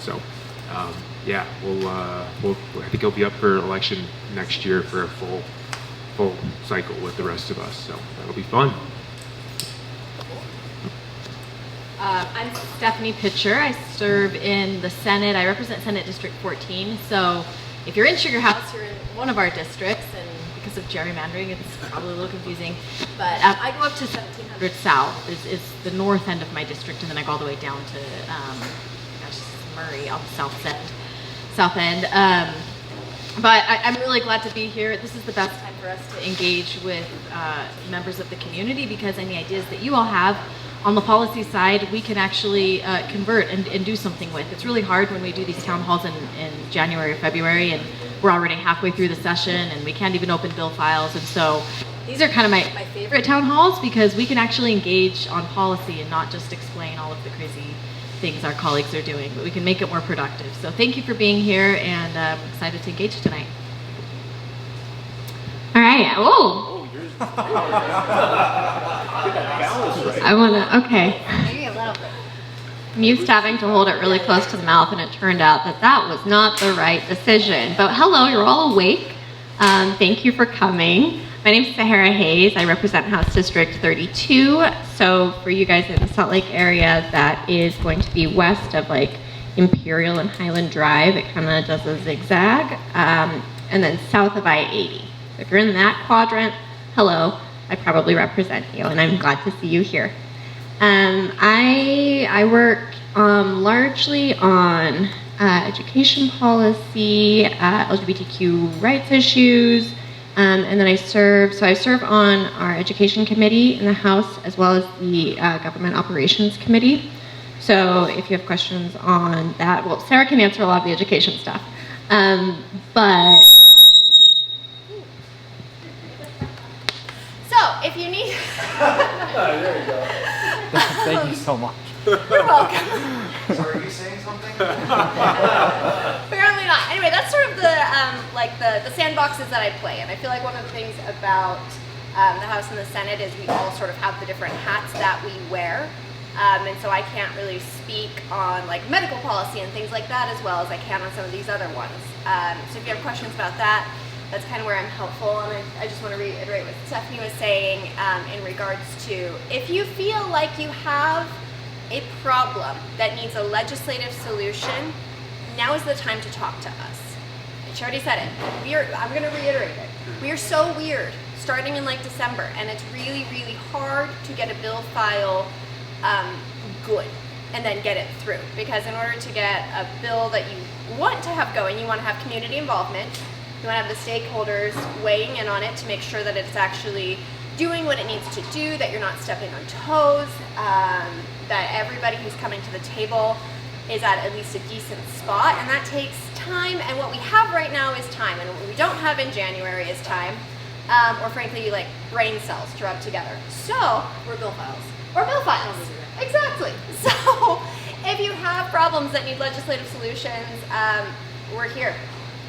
So yeah, we'll I think he'll be up for election next year for a full cycle with the rest of us. So that'll be fun. I'm Stephanie Pitcher. I serve in the Senate. I represent Senate District 14. So if you're in Sugarhouse, you're in one of our districts, and because of gerrymandering, it's probably a little confusing. But I go up to 1700 South is the north end of my district, and then I go all the way down to Murray on the south end. But I'm really glad to be here. This is the best time for us to engage with members of the community, because any ideas that you all have on the policy side, we can actually convert and do something with. It's really hard when we do these town halls in January or February, and we're already halfway through the session, and we can't even open bill files. And so these are kind of my favorite town halls, because we can actually engage on policy and not just explain all of the crazy things our colleagues are doing, but we can make it more productive. So thank you for being here, and I'm excited to engage tonight. All right. Oh. I want to, okay. Maybe a little bit. I'm used to having to hold it really close to the mouth, and it turned out that was not the right decision. But hello, you're all awake. Thank you for coming. My name is Sahara Hayes. I represent House District 32. So for you guys in the Salt Lake area, that is going to be west of like Imperial and Highland Drive. It kind of does a zigzag. And then south of I-80. So if you're in that quadrant, hello, I probably represent you, and I'm glad to see you here. I work largely on education policy, LGBTQ rights issues, and then I serve on our education committee in the House, as well as the government operations committee. So if you have questions on that, well, Sarah can answer a lot of the education stuff, but. If you need... There you go. Thank you so much. You're welcome. So are you saying something? Apparently not. Anyway, that's sort of the sandboxes that I play, and I feel like one of the things about the House and the Senate is we all sort of have the different hats that we wear, and so I can't really speak on like medical policy and things like that as well as I can on some of these other ones. So if you have questions about that, that's kind of where I'm helpful, and I just want to reiterate what Stephanie was saying in regards to, if you feel like you have a problem that needs a legislative solution, now is the time to talk to us. She already said it. I'm going to reiterate it. We are so weird starting in like December, and it's really, really hard to get a bill file good and then get it through, because in order to get a bill that you want to have going, you want to have community involvement. You want to have the stakeholders weighing in on it to make sure that it's actually doing what it needs to do, that you're not stepping on toes, that everybody who's coming to the table is at least a decent spot, and that takes time. And what we have right now is time, and what we don't have in January is time, or frankly, like brain cells to rub together. So, Or bill files. or bill files. Exactly. So, if you have problems that need legislative solutions, we're here.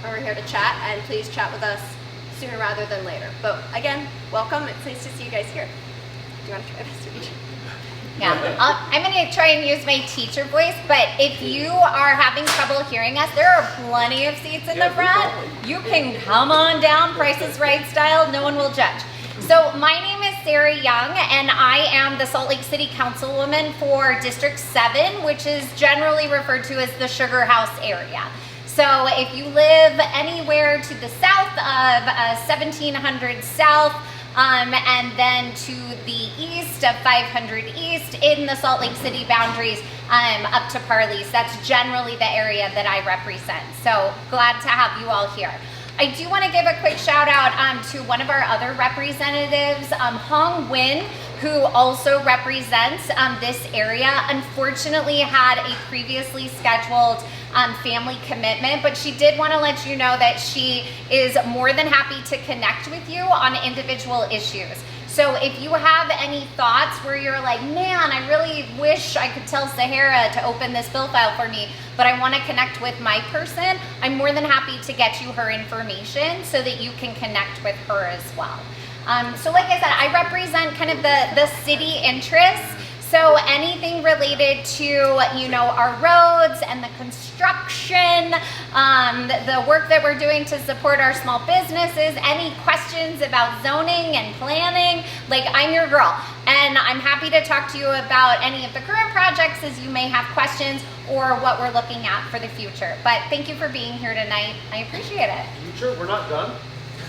We're here to chat, and please chat with us sooner rather than later. But again, welcome. It's nice to see you guys here. Do you want to try this, Teresa? Yeah, I'm going to try and use my teacher voice, but if you are having trouble hearing us, there are plenty of seats in the front. You can come on down, Price is Right style, no one will judge. So my name is Sarah Young, and I am the Salt Lake City Councilwoman for District 7, which is generally referred to as the Sugarhouse area. So if you live anywhere to the south of 1700 South, and then to the east of 500 East in the Salt Lake City boundaries, up to Parleys, that's generally the area that I represent. So glad to have you all here. I do want to give a quick shout out to one of our other representatives, Hong Win, who also represents this area. Unfortunately had a previously scheduled family commitment, but she did want to let you know that she is more than happy to connect with you on individual issues. So if you have any thoughts where you're like, man, I really wish I could tell Sahara to open this bill file for me, but I want to connect with my person, I'm more than happy to get you her information so that you can connect with her as well. So like I said, I represent kind of the city interests. So anything related to, you know, our roads and the construction the work that we're doing to support our small businesses, any questions about zoning and planning, like I'm your girl. And I'm happy to talk to you about any of the current projects as you may have questions or what we're looking at for the future. But thank you for being here tonight. I appreciate it. You sure we're not done?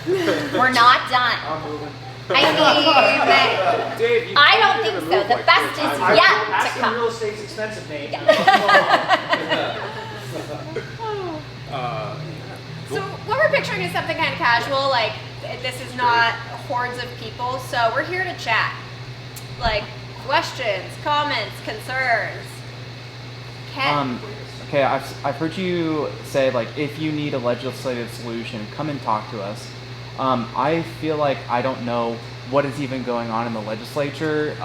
We're not done. I'm moving. I mean, Dave, you I don't can't think even so. move The like best this. is I yet will to ask him come. real estate's expensive, Nate. So what we're picturing is something kind of casual, like this is not hordes of people, so we're here to chat. Like questions, comments, concerns. Ken. Okay, I've heard you say, like, if you need a legislative solution, come and talk to us. I feel like I don't know what is even going on in the legislature,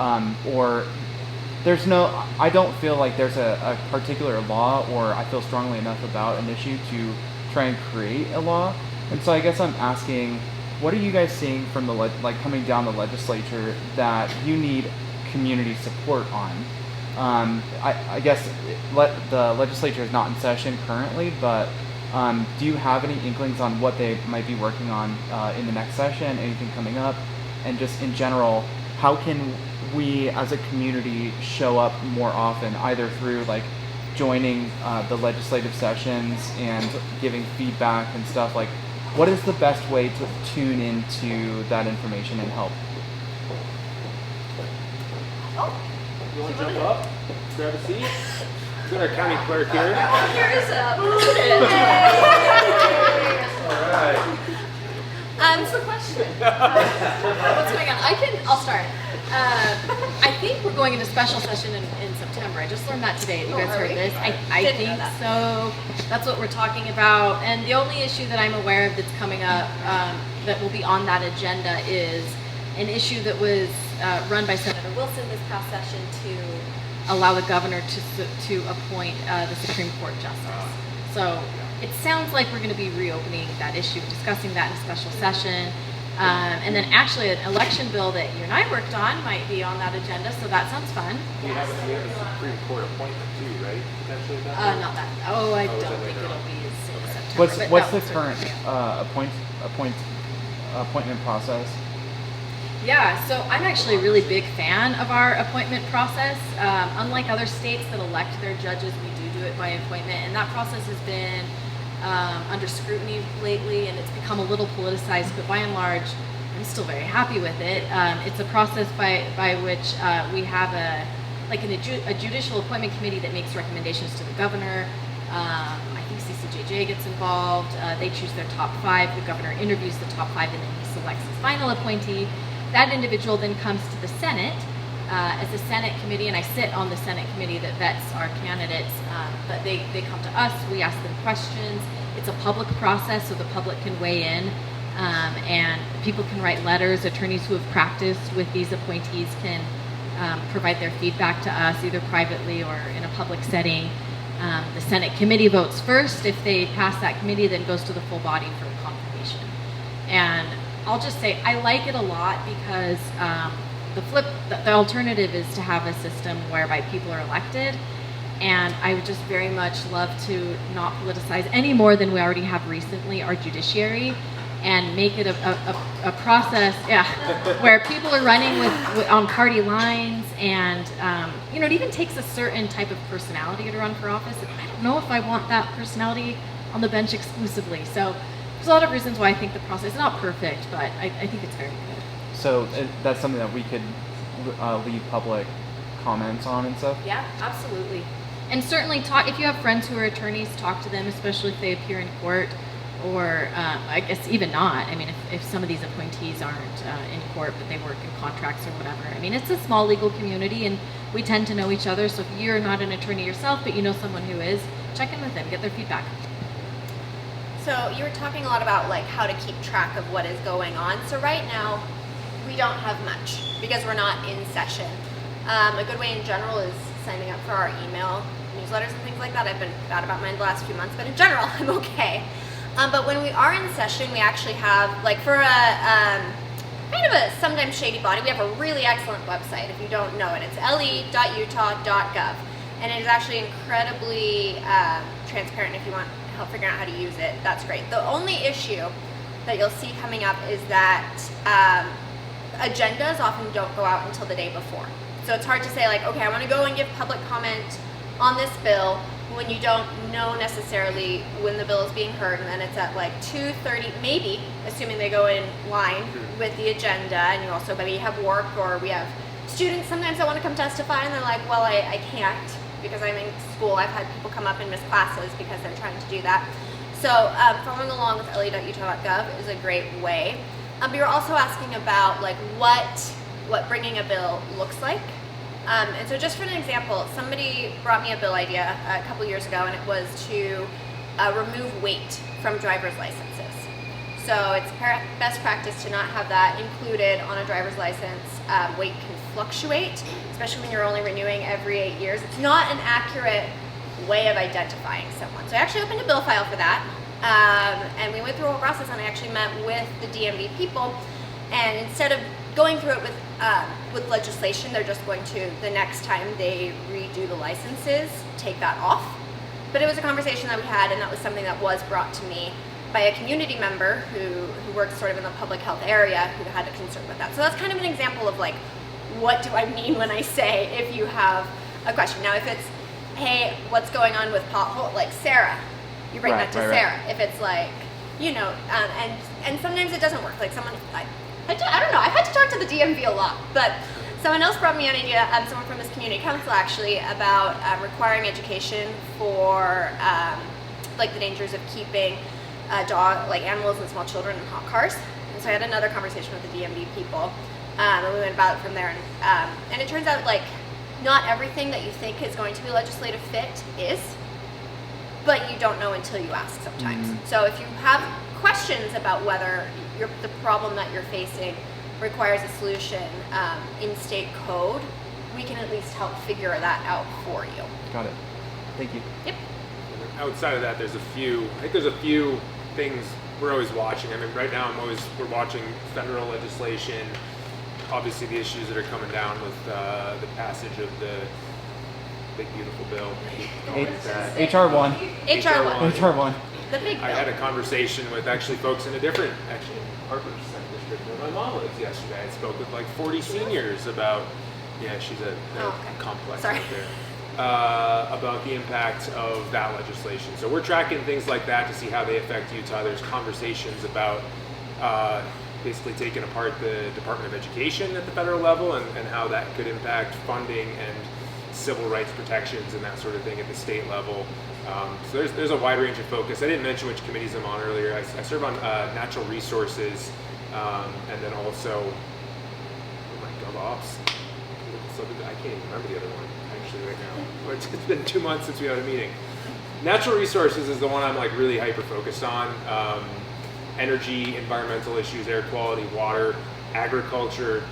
or I don't feel like there's a particular law, or I feel strongly enough about an issue to try and create a law. And so I guess I'm asking, what are you guys seeing from the coming down the legislature that you need community support on? I guess the legislature is not in session currently, but do you have any inklings on what they might be working on in the next session, anything coming up? And just in general, how can we as a community show up more often, either through like joining the legislative sessions and giving feedback and stuff? Like, what is the best way to tune into that information and help? You want to jump up? Grab a seat? We've got our county clerk here. Here's up. What's the question? What's going on? I'll start. I think we're going into special session in September. I just learned that today. You guys heard this? I Didn't know think that. so. That's what we're talking about. And the only issue that I'm aware of that's coming up that will be on that agenda is an issue that was run by Senator Wilson this past session to allow the governor to appoint the Supreme Court justice. So it sounds like we're going to be reopening that issue, discussing that in special session. And then actually an election bill that you and I worked on might be on that agenda, so that sounds fun. We have a Supreme Court appointment too, right? Potentially Not that. Oh, I is don't that think later it'll on? be in September. What's but the that current was- appointment process? Yeah, so I'm actually a really big fan of our appointment process. Unlike other states that elect their judges, we do it by appointment, and that process has been under scrutiny lately, and it's become a little politicized, but by and large, I'm still very happy with it. It's a process by which we have a judicial appointment committee that makes recommendations to the governor. I think CCJJ gets involved. They choose their top 5. The governor interviews the top 5, and then he selects his final appointee. That individual then comes to the Senate as a Senate committee, and I sit on the Senate committee that vets our candidates, but they come to us, we ask them questions. It's a public process, so the public can weigh in, and people can write letters. Attorneys who have practiced with these appointees can provide their feedback to us, either privately or in a public setting. The Senate committee votes first. If they pass that committee, then it goes to the full body for confirmation. And I'll just say I like it a lot because the alternative is to have a system whereby people are elected, and I would just very much love to not politicize any more than we already have recently our judiciary, and make it a process, where people are running with on party lines, and it even takes a certain type of personality to run for office, and I don't know if I want that personality on the bench exclusively. So there's a lot of reasons why I think the process is not perfect, but I think it's very good. So that's something that we could leave public comments on and stuff? Yeah, absolutely. And certainly talk, if you have friends who are attorneys, talk to them, especially if they appear in court, or I guess even not. I mean, if some of these appointees aren't in court, but they work in contracts or whatever. I mean, it's a small legal community, and we tend to know each other. So if you're not an attorney yourself, but you know someone who is, check in with them, get their feedback. So you were talking a lot about like how to keep track of what is going on. So right now, we don't have much because we're not in session. A good way in general is signing up for our email newsletters and things like that. I've been bad about mine the last few months, but in general, I'm okay. But when we are in session, we actually have, like, for a kind of a sometimes shady body, we have a really excellent website if you don't know it. It's le.utah.gov. and it is actually incredibly transparent. If you want help figuring out how to use it, that's great. The only issue that you'll see coming up is that agendas often don't go out until the day before. So it's hard to say like, okay, I want to go and give public comment on this bill when you don't know necessarily when the bill is being heard, and then it's at like 2:30, maybe, assuming they go in line with the agenda, and you also maybe have work, or we have students sometimes that want to come testify, and they're like, well, I can't because I'm in school. I've had people come up and miss classes because they're trying to do that. So following along with le.utah.gov is a great way. But you're also asking about like what bringing a bill looks like. And so just for an example, somebody brought me a bill idea a couple years ago, and it was to remove weight from driver's licenses. So it's best practice to not have that included on a driver's license. Weight can fluctuate, especially when you're only renewing every 8 years. It's not an accurate way of identifying someone. So I actually opened a bill file for that, and we went through a whole process, and I actually met with the DMV people, and instead of going through it with legislation, they're just going to, the next time they redo the licenses, take that off. But it was a conversation that we had, and that was something that was brought to me by a community member who works sort of in the public health area, who had a concern with that. So that's kind of an example of like, what do I mean when I say if you have a question. Now if it's, hey, what's going on with pothole, like Sarah, you bring that to Sarah. If it's like, you know, and sometimes it doesn't work. Like someone, I don't know, I've had to talk to the DMV a lot, but someone else brought me an idea, someone from this community council actually, about requiring education for like the dangers of keeping like animals and small children in hot cars. And so I had another conversation with the DMV people, and we went about it from there. And it turns out like not everything that you think is going to be legislative fit is, but you don't know until you ask sometimes. So if you have questions about whether the problem that you're facing requires a solution in state code, we can at least help figure that out for you. Got it. Thank you. Yep. Outside of that, there's a few things we're always watching. I mean, right now we're watching federal legislation, obviously the issues that are coming down with the passage of the big beautiful bill. HR1. HR1. The big bill. I had a conversation with actually folks in Harper's district where my mom lives yesterday. I spoke with like 40 seniors about, she's a complex out there, about the impact of that legislation. So we're tracking things like that to see how they affect Utah. There's conversations about basically taking apart the Department of Education at the federal level and how that could impact funding and civil rights protections and that sort of thing at the state level. So there's a wide range of focus. I didn't mention which committees I'm on earlier. I serve on natural resources, and then also GovOps. I can't even remember the other one actually right now. It's been 2 months since we had a meeting. Natural resources is the one I'm like really hyper focused on. Energy, environmental issues, air quality, water, agriculture.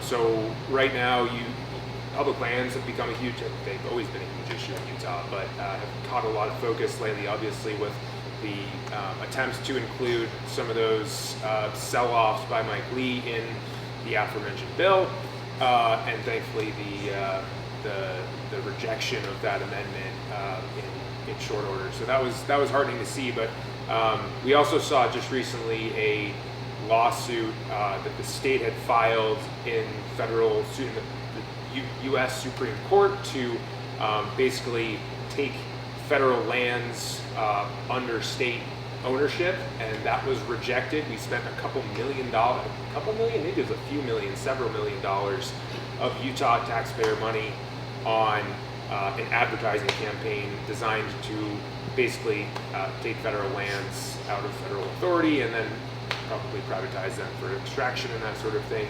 So right now public lands have become they've always been a huge issue in Utah, but have caught a lot of focus lately, obviously with the attempts to include some of those sell-offs by Mike Lee in the aforementioned bill, and thankfully the rejection of that amendment in short order. So that was heartening to see, but we also saw just recently a lawsuit that the state had filed in the U.S. Supreme Court to basically take federal lands under state ownership, and that was rejected. We spent a couple million, maybe it was a few million, several $1 million of Utah taxpayer money on an advertising campaign designed to basically take federal lands out of federal authority and then probably privatize them for extraction and that sort of thing.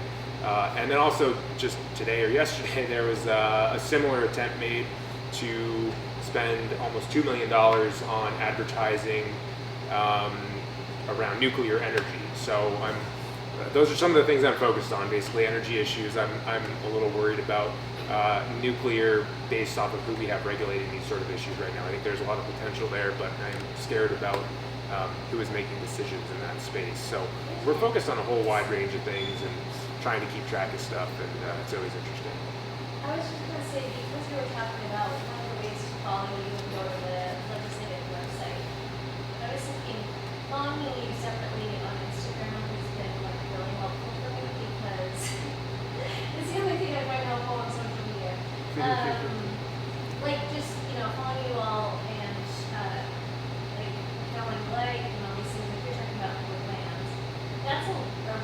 And then also just today or yesterday, there was a similar attempt made to spend almost $2 million on advertising around nuclear energy. So those are some of the things I'm focused on, basically energy issues. I'm a little worried about nuclear based off of who we have regulating these sort of issues right now. I think there's a lot of potential there, but I'm scared about who is making decisions in that space. So we're focused on a whole wide range of things and trying to keep track of stuff, and it's always interesting. I was just going to say, because you were talking about one of the ways to follow you and go to the legislative website, I was thinking following you separately on Instagram has been like really helpful for me because it's the only thing I find helpful on social media. Like just, following you all and like going and all these things, like you're talking about public lands. That's a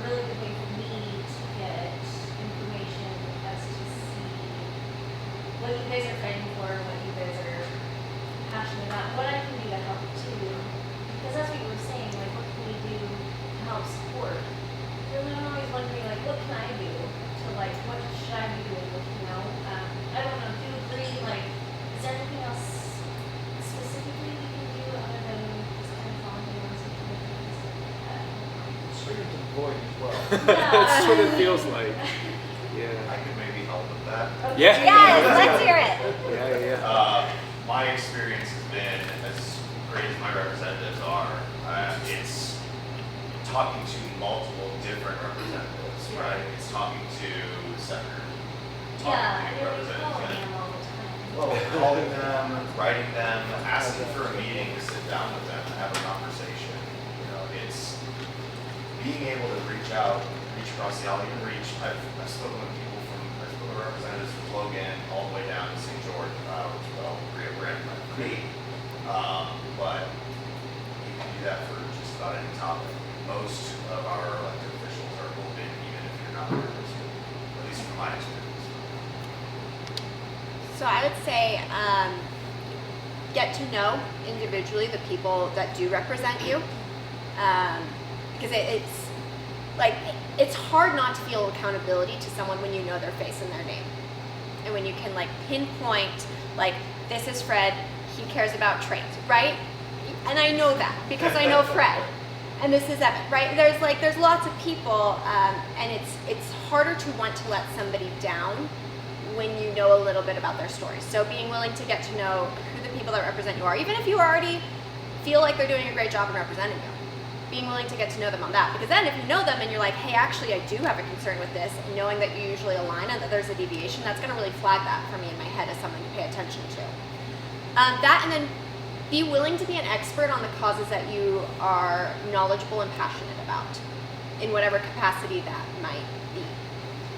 really good way for me to get information as to see what you guys are fighting for, what you guys are passionate about, what I can do to help too. Because that's what you were saying, like what can we do to help support? Really, I'm always wondering, like, what can I do to, like, what should I be doing, I don't know, do you agree, like, is there anything else specifically we can do other than just kind of following you on social media and stuff like that? Straight into the void as well. That's what it feels like. Yeah. I could maybe help with that. Yeah. Yes, let's hear it. Yeah. My experience has been, as great as my representatives are, it's talking to multiple different representatives, right? It's talking to the senator, talking to representatives. Well, calling them, writing them, asking for a meeting to sit down with them and have a conversation. It's being able to reach across the aisle, even reach. I've spoken with people representatives from Logan all the way down to St. George, Rio Grande, for me. But you can do that for just about any topic. Most of our elected officials are open, even if you're not a person, at least from my experience. So I would say get to know individually the people that do represent you, because it's hard not to feel accountability to someone when you know their face and their name, and when you can pinpoint this is Fred, he cares about trains, right? And I know that because I know Fred, and this is Evan, right? There's lots of people, and it's harder to want to let somebody down when you know a little bit about their story. So being willing to get to know who the people that represent you are, even if you already feel like they're doing a great job in representing you, being willing to get to know them on that. Because then if you know them and you're like, hey, actually I do have a concern with this, and knowing that you usually align and that there's a deviation, that's gonna really flag that for me in my head as something to pay attention to. That, and then be willing to be an expert on the causes that you are knowledgeable and passionate about, in whatever capacity that might be.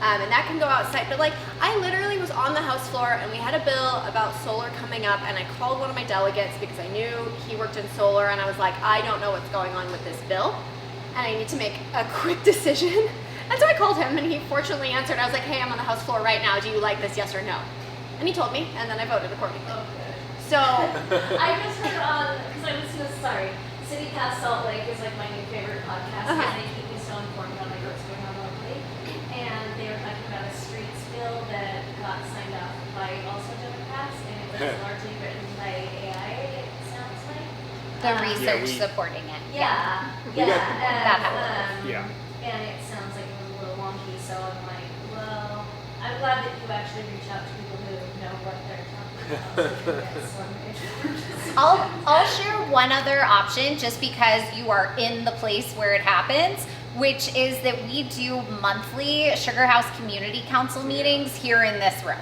And that can go outside, but I literally was on the House floor and we had a bill about solar coming up, and I called one of my delegates because I knew he worked in solar, and I was like, I don't know what's going on with this bill and I need to make a quick decision. And so I called him and he fortunately answered. I was like, hey, I'm on the House floor right now. Do you like this, yes or no? And he told me, and then I voted accordingly. Okay. So I just heard on, because I listened to, City Pass Salt Lake is my new favorite podcast, because they keep me so informed on what's going on locally. And they were talking about a streets bill that got signed off by also Democrats, and it was largely written by AI, it sounds like. The research supporting it. Yeah. And it sounds like it was a little wonky, so I'm like, well, I'm glad that you actually reach out to people who know what they're talking about. I'll share one other option just because you are in the place where it happens, which is that we do monthly Sugarhouse Community Council meetings here in this room.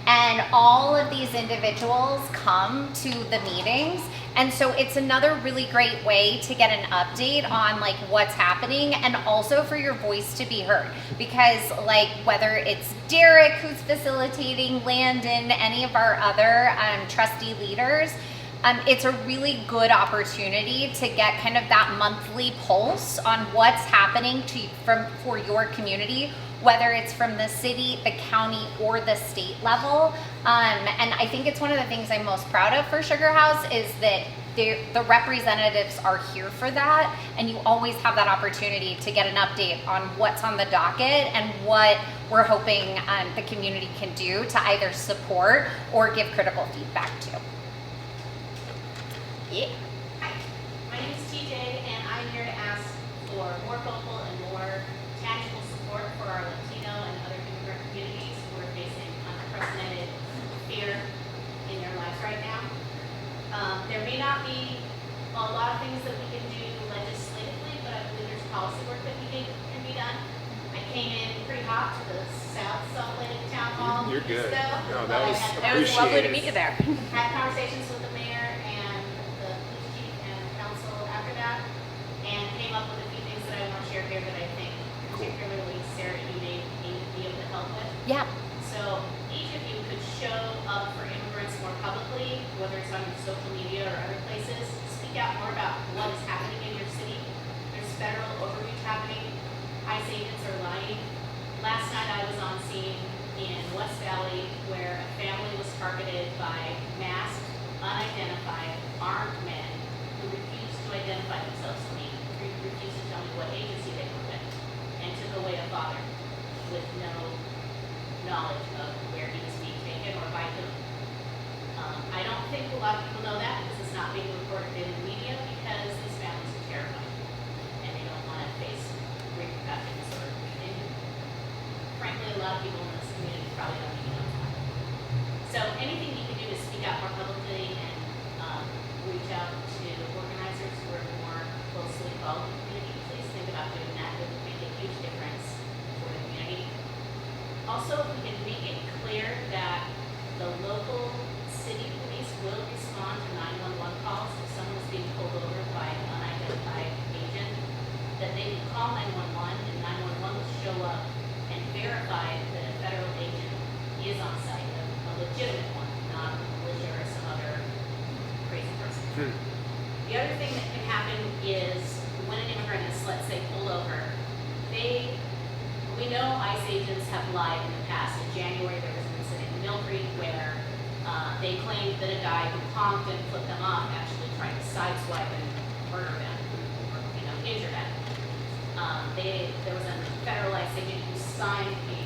And all of these individuals come to the meetings. And so it's another really great way to get an update on what's happening, and also for your voice to be heard. Because whether it's Derek who's facilitating, Landon, any of our other trustee leaders, it's a really good opportunity to get kind of that monthly pulse on what's happening for your community, whether it's from the city, the county, or the state level. And I think it's one of the things I'm most proud of for Sugarhouse is that the representatives are here for that, and you always have that opportunity to get an update on what's on the docket and what we're hoping the community can do to either support or give critical feedback to. yeah. Hi, my name is TJ, and I'm here to ask for more vocal and more tangible support for our Latino and other immigrant communities who are facing unprecedented fear in their lives right now. There may not be a lot of things that we can do legislatively, but I believe there's policy work that can be done. I came in pretty hot to the South Salt Lake Town Hall You're good. Ago, No, but that I was had It was lovely to meet you there. had conversations with the mayor and the police chief and council after that, and came up with a few things that I want to share here that I think particularly Sarah, you may be able to help with. Yeah. So each of you could show up for immigrants more publicly, whether it's on your social media or other places. Speak out more about what is happening in your city. There's federal overreach happening. ICE agents are lying. Last night I was on scene in West Valley where a family was targeted by masked, unidentified, armed men who refused to identify themselves to me, refused to tell me what agency they were with, and took away a father with no knowledge of where he was being taken or by whom. I don't think a lot of people know that because it's not being reported in the media because these families are terrified and they don't want to face repercussions or anything. Frankly, a lot of people in this community probably don't even know that. So anything you can do to speak out more publicly and reach out to organizers who are more closely involved in the community, please think about doing that. It would make a huge difference for the community. Also, if we can make it clear that the local city police will respond to 911 calls if someone is being pulled over by an unidentified agent, that they can call 911 and 911 will show up and verify that a federal agent is on site, a legitimate one, not a militia or some other crazy person. The other thing that can happen is when an immigrant is, let's say, pulled over, we know ICE agents have lied in the past. In January, there was an incident in Mill Creek where they claimed that a guy who honked and flipped them off actually tried to sideswipe and murder them, or injure them. There was a federal ICE agent who signed a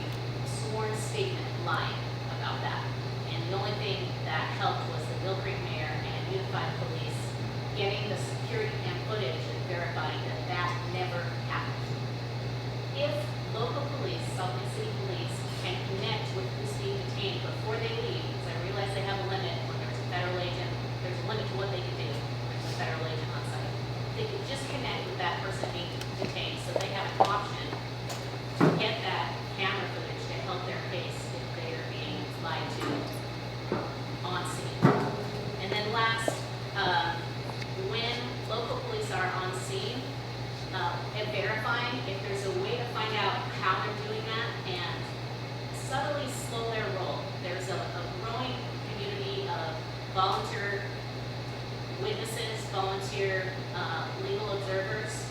sworn statement lying about that. And the only thing that helped was the Mill Creek mayor and Unified Police getting the security cam footage and verifying that that never happened. If local police, Salt Lake City Police, can connect with who's being detained before they leave, because I realize they have a limit when there's a federal agent, there's a limit to what they can do when there's a federal agent on site. They can just connect with that person being detained so they have an option to get that camera footage to help their case if they are being lied to on scene. And then last, when local police are on scene, and verifying if there's a way to find out how they're doing that and subtly slow their roll. There's a growing community of volunteer witnesses, volunteer legal observers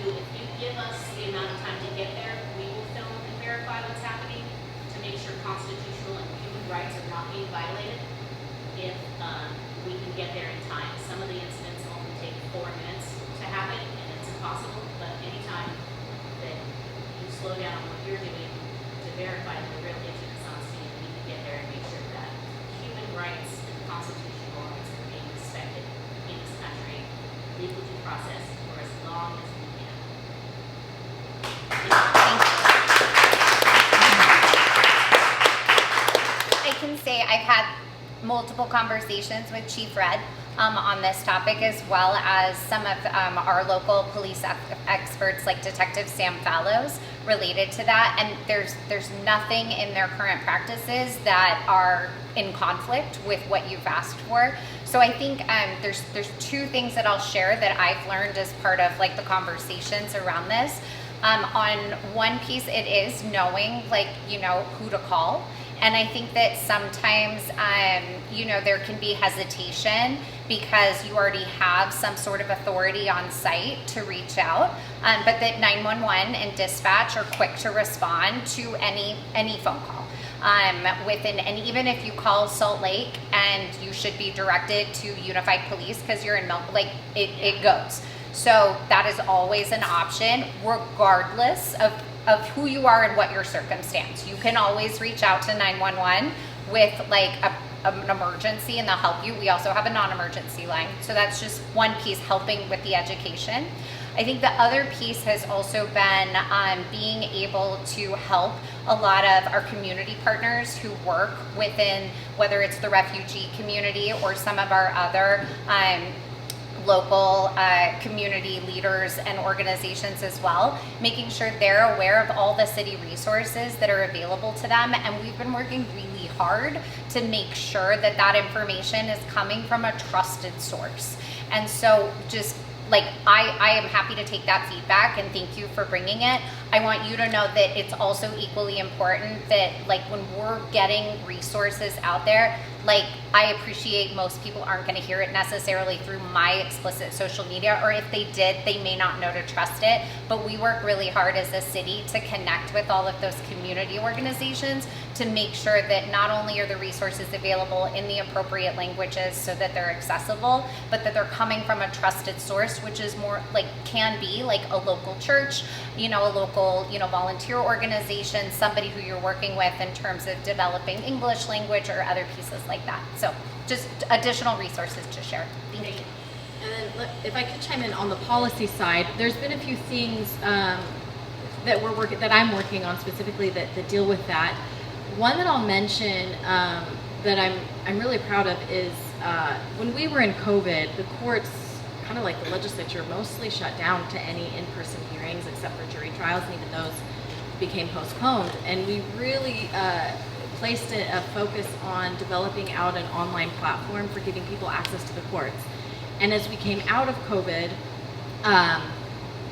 who, if you give us the amount of time to get there, we will film and verify what's happening to make sure constitutional and human rights are not being violated if we can get there in time. Some of the incidents only take 4 minutes to happen and it's impossible, but anytime that you slow down what you're doing to verify that the real agent is on scene, we can get there and make sure that human rights and constitutional rights are being respected in this country, legal due process for as long as we can. I can say I've had multiple conversations with Chief Red on this topic, as well as some of our local police experts like Detective Sam Fallows related to that. And there's nothing in their current practices that are in conflict with what you've asked for. So I think there's 2 things that I'll share that I've learned as part of like the conversations around this. On one piece, it is knowing who to call. And I think that sometimes, there can be hesitation because you already have some sort of authority on site to reach out, but that 911 and dispatch are quick to respond to any phone call. And even if you call Salt Lake and you should be directed to Unified Police because you're in it goes. So that is always an option, regardless of who you are and what your circumstance. You can always reach out to 911 with an emergency and they'll help you. We also have a non-emergency line. So that's just one piece, helping with the education. I think the other piece has also been being able to help a lot of our community partners who work within, whether it's the refugee community or some of our other local community leaders and organizations as well, making sure they're aware of all the city resources that are available to them. And we've been working really hard to make sure that that information is coming from a trusted source. And so just like, I am happy to take that feedback and thank you for bringing it. I want you to know that it's also equally important that like when we're getting resources out there, like I appreciate most people aren't going to hear it necessarily through my explicit social media, or if they did, they may not know to trust it. But we work really hard as a city to connect with all of those community organizations to make sure that not only are the resources available in the appropriate languages so that they're accessible, but that they're coming from a trusted source, which is more like can be like a local church, a local, volunteer organization, somebody who you're working with in terms of developing English language or other pieces like that. So just additional resources to share. Thank you. And then if I could chime in on the policy side, there's been a few things that I'm working on specifically that deal with that. One that I'll mention that I'm really proud of is when we were in COVID, the courts, kind of like the legislature, mostly shut down to any in-person hearings except for jury trials, and even those became postponed. And we really placed a focus on developing out an online platform for giving people access to the courts. And as we came out of COVID,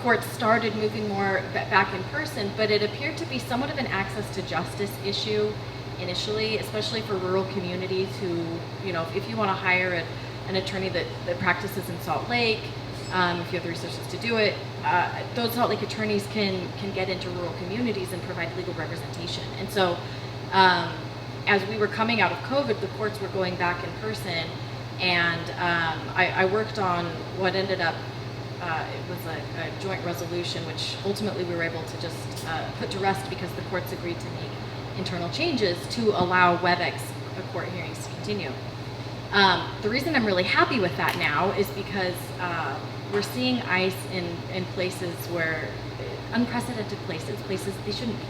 courts started moving more back in person, but it appeared to be somewhat of an access to justice issue initially, especially for rural communities who, if you want to hire an attorney that practices in Salt Lake, if you have the resources to do it, those Salt Lake attorneys can get into rural communities and provide legal representation. And so as we were coming out of COVID, the courts were going back in person, and I worked on what ended up, it was a joint resolution, which ultimately we were able to just put to rest because the courts agreed to make internal changes to allow WebEx court hearings to continue. The reason I'm really happy with that now is because we're seeing ICE in places where, unprecedented places they shouldn't be.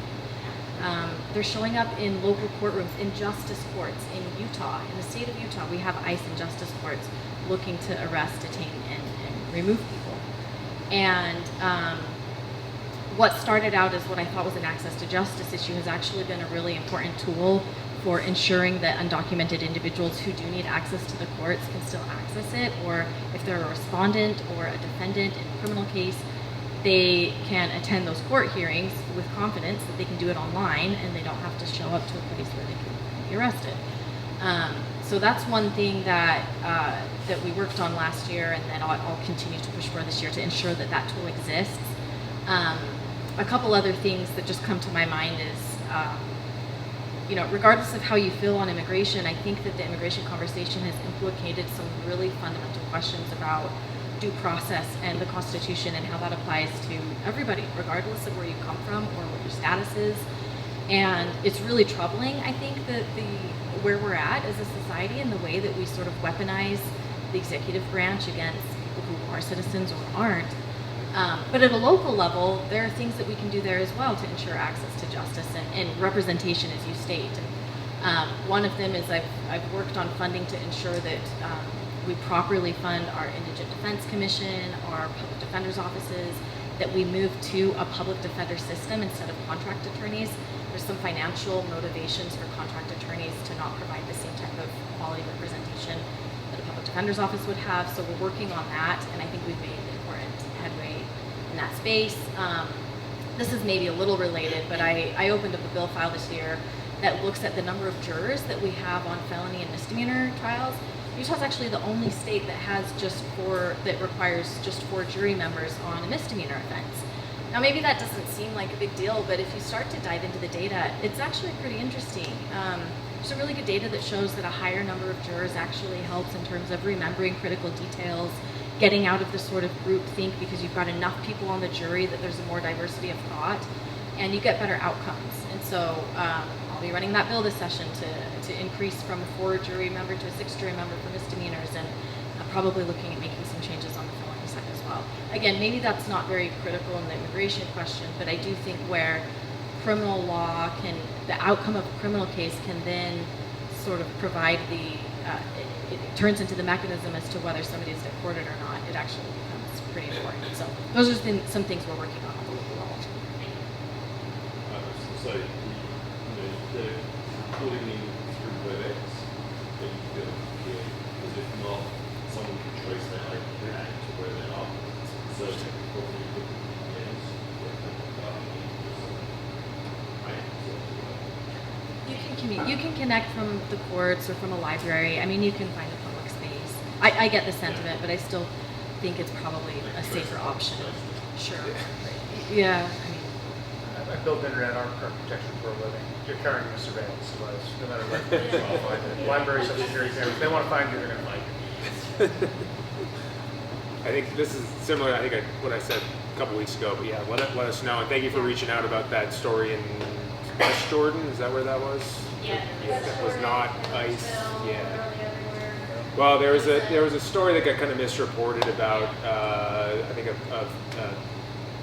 They're showing up in local courtrooms, in justice courts in Utah. In the state of Utah, we have ICE and justice courts looking to arrest, detain, and remove people. And what started out as what I thought was an access to justice issue has actually been a really important tool for ensuring that undocumented individuals who do need access to the courts can still access it, or if they're a respondent or a defendant in a criminal case, they can attend those court hearings with confidence that they can do it online and they don't have to show up to a place where they can be arrested. So that's one thing that we worked on last year, and that I'll continue to push for this year to ensure that that tool exists. A couple other things that just come to my mind is, regardless of how you feel on immigration, I think that the immigration conversation has implicated some really fundamental questions about due process and the Constitution and how that applies to everybody, regardless of where you come from or what your status is. And it's really troubling, I think, that where we're at as a society and the way that we sort of weaponize the executive branch against people who are citizens or aren't. But at a local level, there are things that we can do there as well to ensure access to justice and representation, as you state. And one of them is I've worked on funding to ensure that we properly fund our Indigent Defense Commission, our public defender's offices, that we move to a public defender system instead of contract attorneys. There's some financial motivations for contract attorneys to not provide the same type of quality representation that a public defender's office would have. So we're working on that, and I think we've made important headway in that space. This is maybe a little related, but I opened up a bill file this year that looks at the number of jurors that we have on felony and misdemeanor trials. Utah's actually the only state that has that requires just 4 jury members on a misdemeanor offense. Now maybe that doesn't seem like a big deal, but if you start to dive into the data, it's actually pretty interesting. There's some really good data that shows that a higher number of jurors actually helps in terms of remembering critical details, getting out of the sort of group think because you've got enough people on the jury that there's a more diversity of thought, and you get better outcomes. And so I'll be running that bill this session to increase from a 4 jury member to a 6 jury member for misdemeanors, and probably looking at making some changes on the felony side as well. Again, maybe that's not very critical in the immigration question, but I do think where criminal law the outcome of a criminal case can then sort of provide it turns into the mechanism as to whether somebody is deported or not. It interaction becomes pretty important. So those are some things we're working on the local level. So, the putting in through WebEx, that you feel because if not, someone can trace their back to where they are. So, probably looking at games, You can connect from the courts or from a library. I mean, you can find a public space. I get the sentiment, but I still think it's probably a safer option. Sure. Yeah. I mean, I build internet architecture for a living. You're carrying a surveillance device, no matter what. You'll find it. Libraries have security cameras. If they want to find you, they're going to find you. I think this is similar. I think what I said a couple weeks ago, but yeah, let us know. And thank you for reaching out about that story in West Jordan. Is that where that was? Yeah. That was not ice. Yeah. Well, there was a story that got kind of misreported about I think a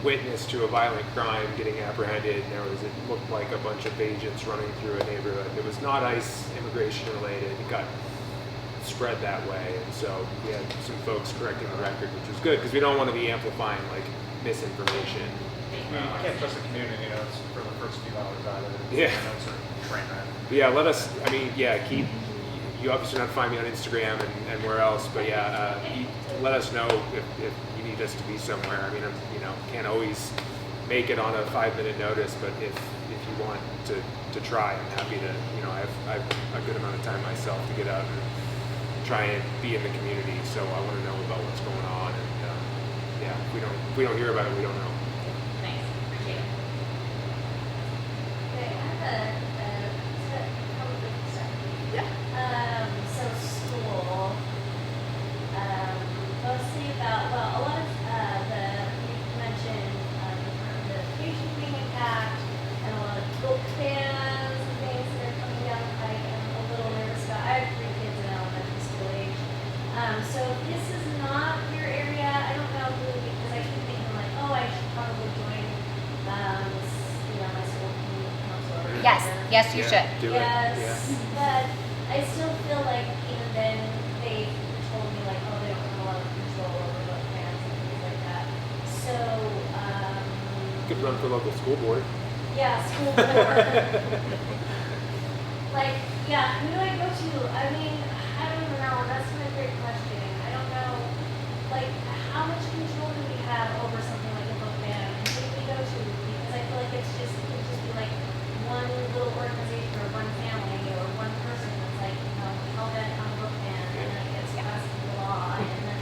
witness to a violent crime getting apprehended. And it looked like a bunch of agents running through a neighborhood. It was not ICE immigration related. It got spread that way, and so we had some folks correcting the record, which was good because we don't want to be amplifying like misinformation. You can't trust the community, it's for the first few hours either. Yeah. That's a train wreck. But yeah, keep. You obviously not find me on Instagram and where else, but yeah, let us know if you need us to be somewhere. I mean, can't always make it on a 5-minute notice, but if you want to try, I'm happy to. I have a good amount of time myself to get out and try and be in the community. So I want to know about what's going on, and if we don't hear about it, we don't know. Thanks. Appreciate it. Okay, I have a couple different stuff. Yeah. So school, mostly about, a lot of you mentioned the education being impact and a lot of book bans and things that are coming down the pike. I'm a little nervous about. I have 3 kids in elementary school age. So if this is not your area, I don't know really, because I keep thinking like, I should probably join my school community council. Or Yes, whatever. yes, you should. Do Yes, it. Yeah. but I still feel like even then they told me like, they don't have a lot of control over what plans and things like that. So, You could run for local school board. yeah, school board. Who do I go to? I mean, I don't even know. That's my great question. I don't know, how much control do we have over something like a book ban? Who do we go to? Because I feel like it could just be like one little organization or one family or one person that's hell bent on a book ban, and then it gets passed into law, and then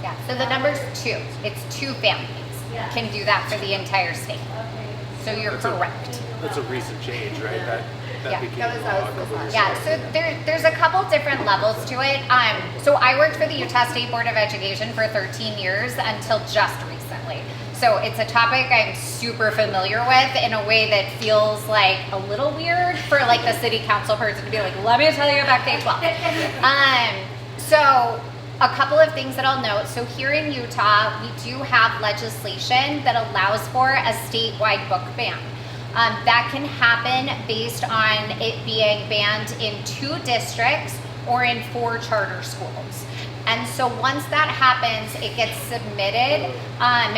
Yeah, so the number's 2. It's 2 families Yeah. can do that for the entire state. okay. So you're correct. That's a recent change, right? That Yeah, became that was law a couple years Yeah, ago. so there's a couple different levels to it. So I worked for the Utah State Board of Education for 13 years until just recently. So it's a topic I'm super familiar with in a way that feels like a little weird for like the city council person to be like, let me tell you about K-12. So a couple of things that I'll note. So here in Utah, we do have legislation that allows for a statewide book ban. That can happen based on it being banned in 2 districts or in 4 charter schools. And so once that happens, it gets submitted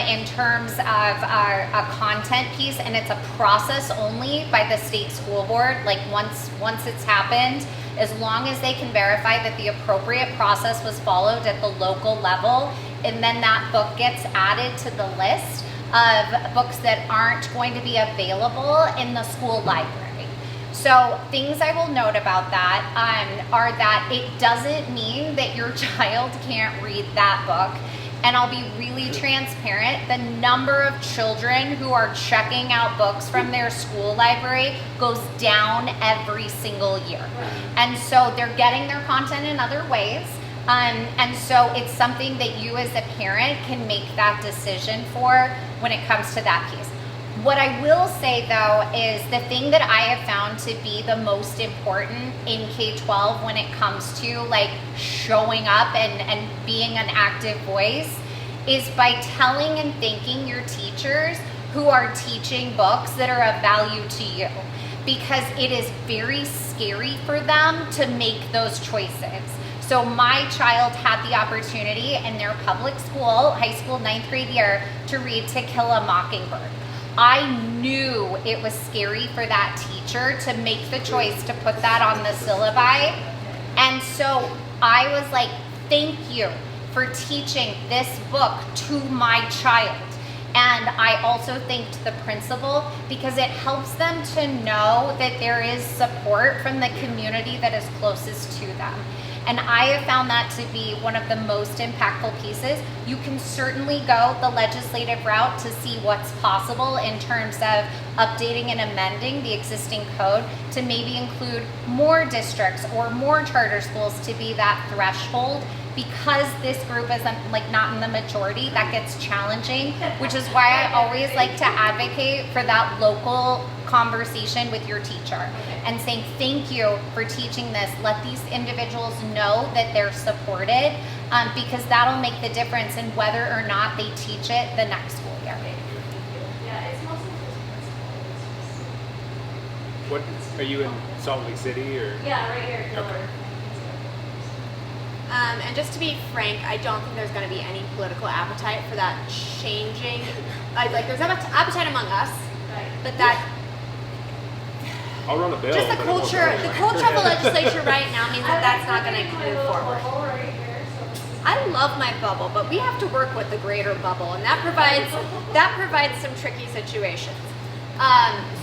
in terms of a content piece, and it's a process only by the state school board. Like once it's happened, as long as they can verify that the appropriate process was followed at the local level, and then that book gets added to the list of books that aren't going to be available in the school library. So things I will note about that are that it doesn't mean that your child can't read that book. And I'll be really transparent. The number of children who are checking out books from their school library goes down every single year. And so they're getting their content in other ways. And so it's something that you as a parent can make that decision for when it comes to that piece. What I will say though is the thing that I have found to be the most important in K-12 when it comes to like showing up and being an active voice is by telling and thanking your teachers who are teaching books that are of value to you, because it is very scary for them to make those choices. So my child had the opportunity in their public school, high school 9th grade year, to read To Kill a Mockingbird. I knew it was scary for that teacher to make the choice to put that on the syllabi. And so I was like, thank you for teaching this book to my child. And I also thanked the principal because it helps them to know that there is support from the community that is closest to them. And I have found that to be one of the most impactful pieces. You can certainly go the legislative route to see what's possible in terms of updating and amending the existing code to maybe include more districts or more charter schools to be that threshold. Because this group is like not in the majority, that gets challenging, which is why I always like to advocate for that local conversation with your teacher and saying thank you for teaching this. Let these individuals know that they're supported, because that'll make the difference in whether or not they teach it the next school year. Yeah, it's mostly just principal. What are you in Salt Lake City or? Yeah, right here, Diller. Okay. And just to be frank, I don't think there's going to be any political appetite for that changing. Like there's appetite among us, Right. but that I'll run a bill. just the but it won't culture, go the anywhere. culture of the legislature right now means that that's not going to move forward. Right here, so this is I love my bubble, but we have to work with the greater bubble, and that provides some tricky situations.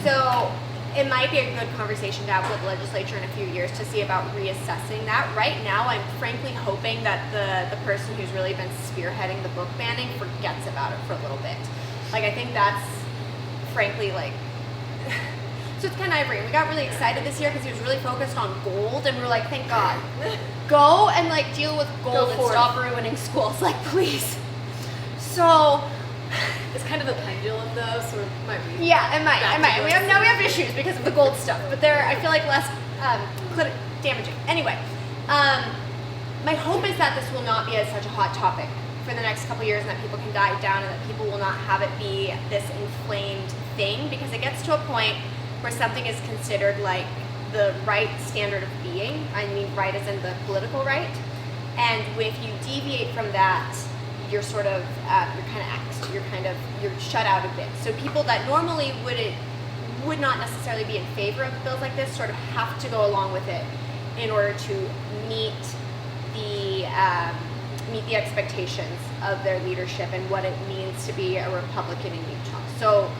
So it might be a good conversation to have with the legislature in a few years to see about reassessing that. Right now, I'm frankly hoping that the person who's really been spearheading the book banning forgets about it for a little bit. Like, I think that's frankly like. So it's kind of Ivory. We got really excited this year because he was really focused on gold, and we were like, thank God. Go and like deal with gold and stop ruining schools, like please. So It's kind of the pendulum though, so it might be. yeah, it might. We have issues because of the gold stuff, but they're I feel like less damaging. Anyway, my hope is that this will not be such a hot topic for the next couple years, and that people can die down, and that people will not have it be this inflamed thing, because it gets to a point where something is considered like the right standard of being. I mean, right as in the political right, and if you deviate from that, you're sort of you're kind of axed. You're shut out a bit. So people that normally would not necessarily be in favor of bills like this sort of have to go along with it in order to meet the expectations of their leadership and what it means to be a Republican in Utah. So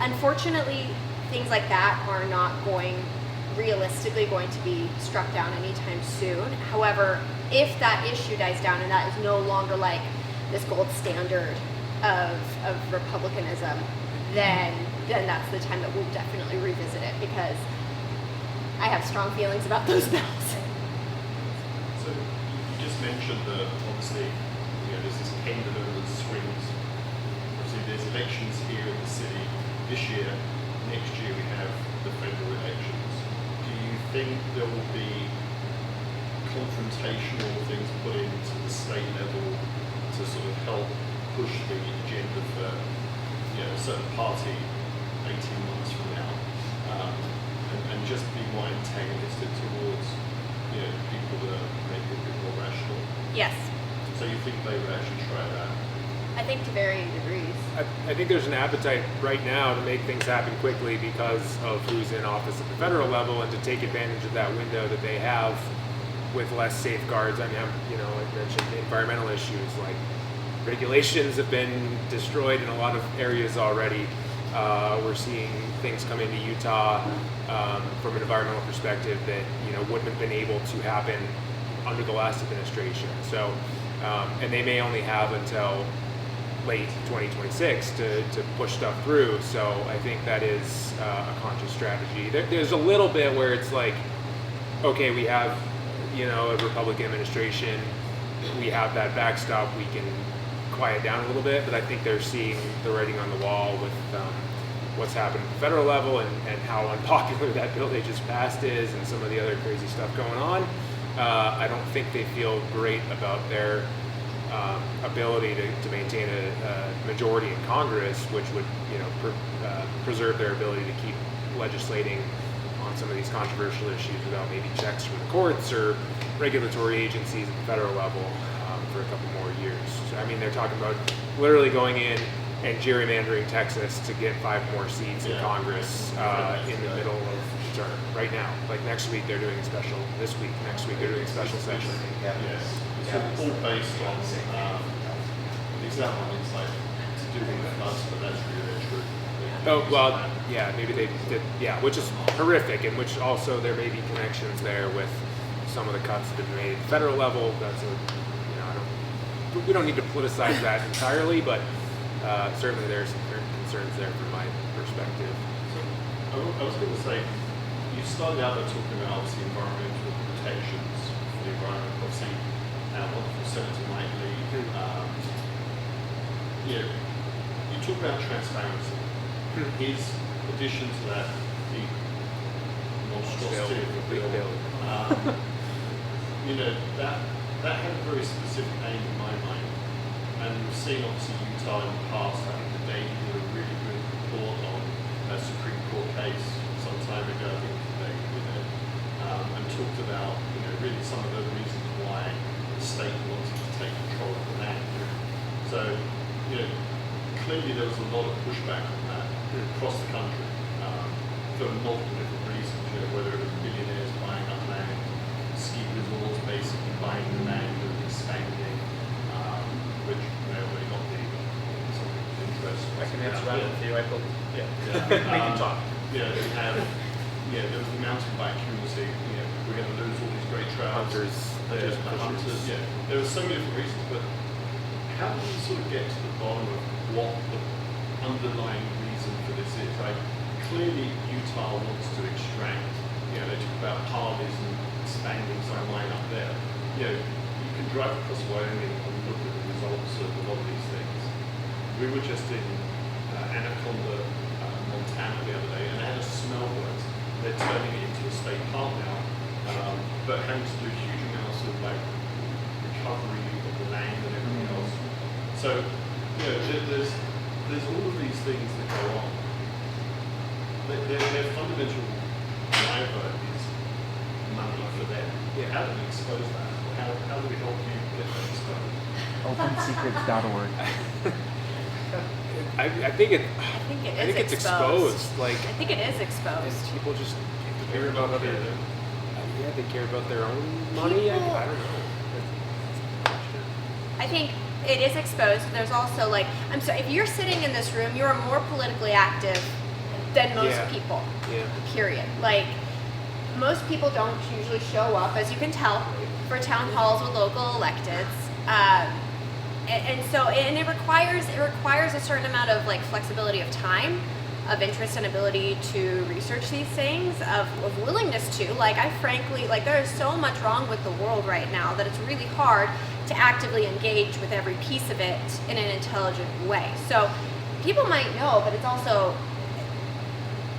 unfortunately, things like that are not realistically going to be struck down anytime soon. However, if that issue dies down and that is no longer like this gold standard of Republicanism, then that's the time that we'll definitely revisit it, because I have strong feelings about those bills. So you just mentioned that obviously there's this pendulum that swings. Obviously there's elections here in the city this year. Next year we have the federal elections. Do you think there will be confrontational things put into the state level to sort of help push the agenda for a certain party 18 months from now, and just be more antagonistic towards people that are maybe a bit more rational? Yes, So you think they would actually try that? I think to varying degrees. I think there's an appetite right now to make things happen quickly because of who's in office at the federal level, and to take advantage of that window that they have with less safeguards. I mean, I mentioned environmental issues, like regulations have been destroyed in a lot of areas already. We're seeing things come into Utah from an environmental perspective that wouldn't have been able to happen under the last administration. So, and they may only have until late 2026 to push stuff through. So I think that is a conscious strategy. There's a little bit where it's like, okay, we have a Republican administration, we have that backstop, we can quiet down a little bit, but I think they're seeing the writing on the wall with what's happened at the federal level and how unpopular that bill they just passed is, and some of the other crazy stuff going on. I don't think they feel great about their ability to maintain a majority in Congress, which would preserve their ability to keep legislating on some of these controversial issues without maybe checks from the courts or regulatory agencies at the federal level for a couple more years. So, I mean, they're talking about literally going in and gerrymandering Texas to get 5 more seats in Congress in the middle of the term right now. Like next week they're doing a special, this week, next week they're doing a special session. Yes. It's all based on the example is like to do with us, but that's really their truth. Oh, well, yeah, maybe they did, yeah, which is horrific, and which also there may be connections there with some of the cuts that have been made at the federal level. That's a, you know, we don't need to politicize that entirely, but certainly there are some concerns there from my perspective. So I was going to say, you started out by talking about obviously environmental protections for the environment. Obviously, our wonderful Senator Mike Lee, you talk about transparency. His addition to that big monstrosity of the bill, you know, that had a very specific aim in my mind. And we've seen obviously Utah in the past. I think the Dave did a really good report on a Supreme Court case some time ago. I think they did it, and talked about, you know, really some of the reasons why the state wanted to take control of the land. So, you know, clearly there was a lot of pushback on that across the country for multiple different reasons. You know, whether it was billionaires buying up land, ski resorts basically buying the land and expanding, which may or may not be something of interest. I can answer that with you, I believe. Yeah. We can talk. Yeah, we have. Yeah, there was a mountain bike community. You know, we're going to lose all these great trails. Hunters, There's the hunters. Yeah, there were so many different reasons, but how do you sort of get to the bottom of what the underlying reason for this is? Like, clearly Utah wants to extract. You know, they talk about Harleys and expanding some line up there. You know, you can drive across Wyoming and look at the results of a lot of these things. We were just in Anaconda, Montana the other day, and they had a smell works. They're turning it into a state park now, but having to do huge amounts of like recovery of the land and everything else. So, you know, there's all of these things that go on. Their fundamental driver is money for them. Yeah. How do we expose that? How do we help you get that exposed? OpenSecrets.org. I think it's exposed. Like, I think it is exposed. People just care about other. Yeah, they care about their own money. I don't know. I think it is exposed. There's also like, I'm sorry, if you're sitting in this room, you are more politically active than most people. Yeah. Period. Like, most people don't usually show up, as you can tell, for town halls with local electeds. And it requires a certain amount of like flexibility of time, of interest and ability to research these things, of willingness to. Like, I frankly, like, there is so much wrong with the world right now that it's really hard to actively engage with every piece of it in an intelligent way. So people might know, but it's also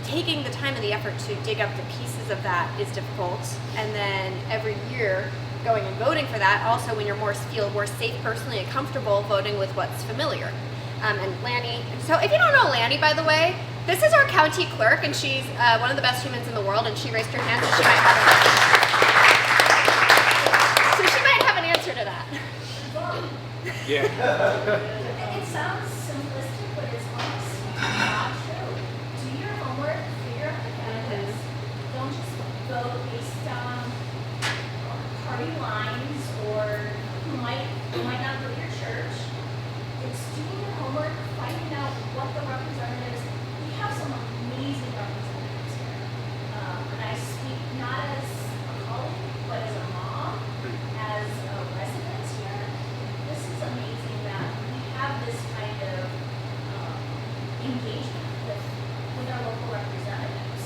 taking the time and the effort to dig up the pieces of that is difficult. And then every year going and voting for that, also when you're feel more safe personally and comfortable voting with what's familiar. And Lanny, so if you don't know Lanny, by the way, this is our county clerk, and she's one of the best humans in the world, and she raised her hand, so she might have an answer to that. Yeah. It sounds simplistic, but it's honestly not true. Do your homework, figure out the candidates. Don't just vote based on party lines or who might not go to your church. It's doing your homework, finding out what the representatives. We have some amazing representatives here, and I speak not as a colleague, but as a mom, as a resident here. This is amazing that we have this kind of engagement with our local representatives.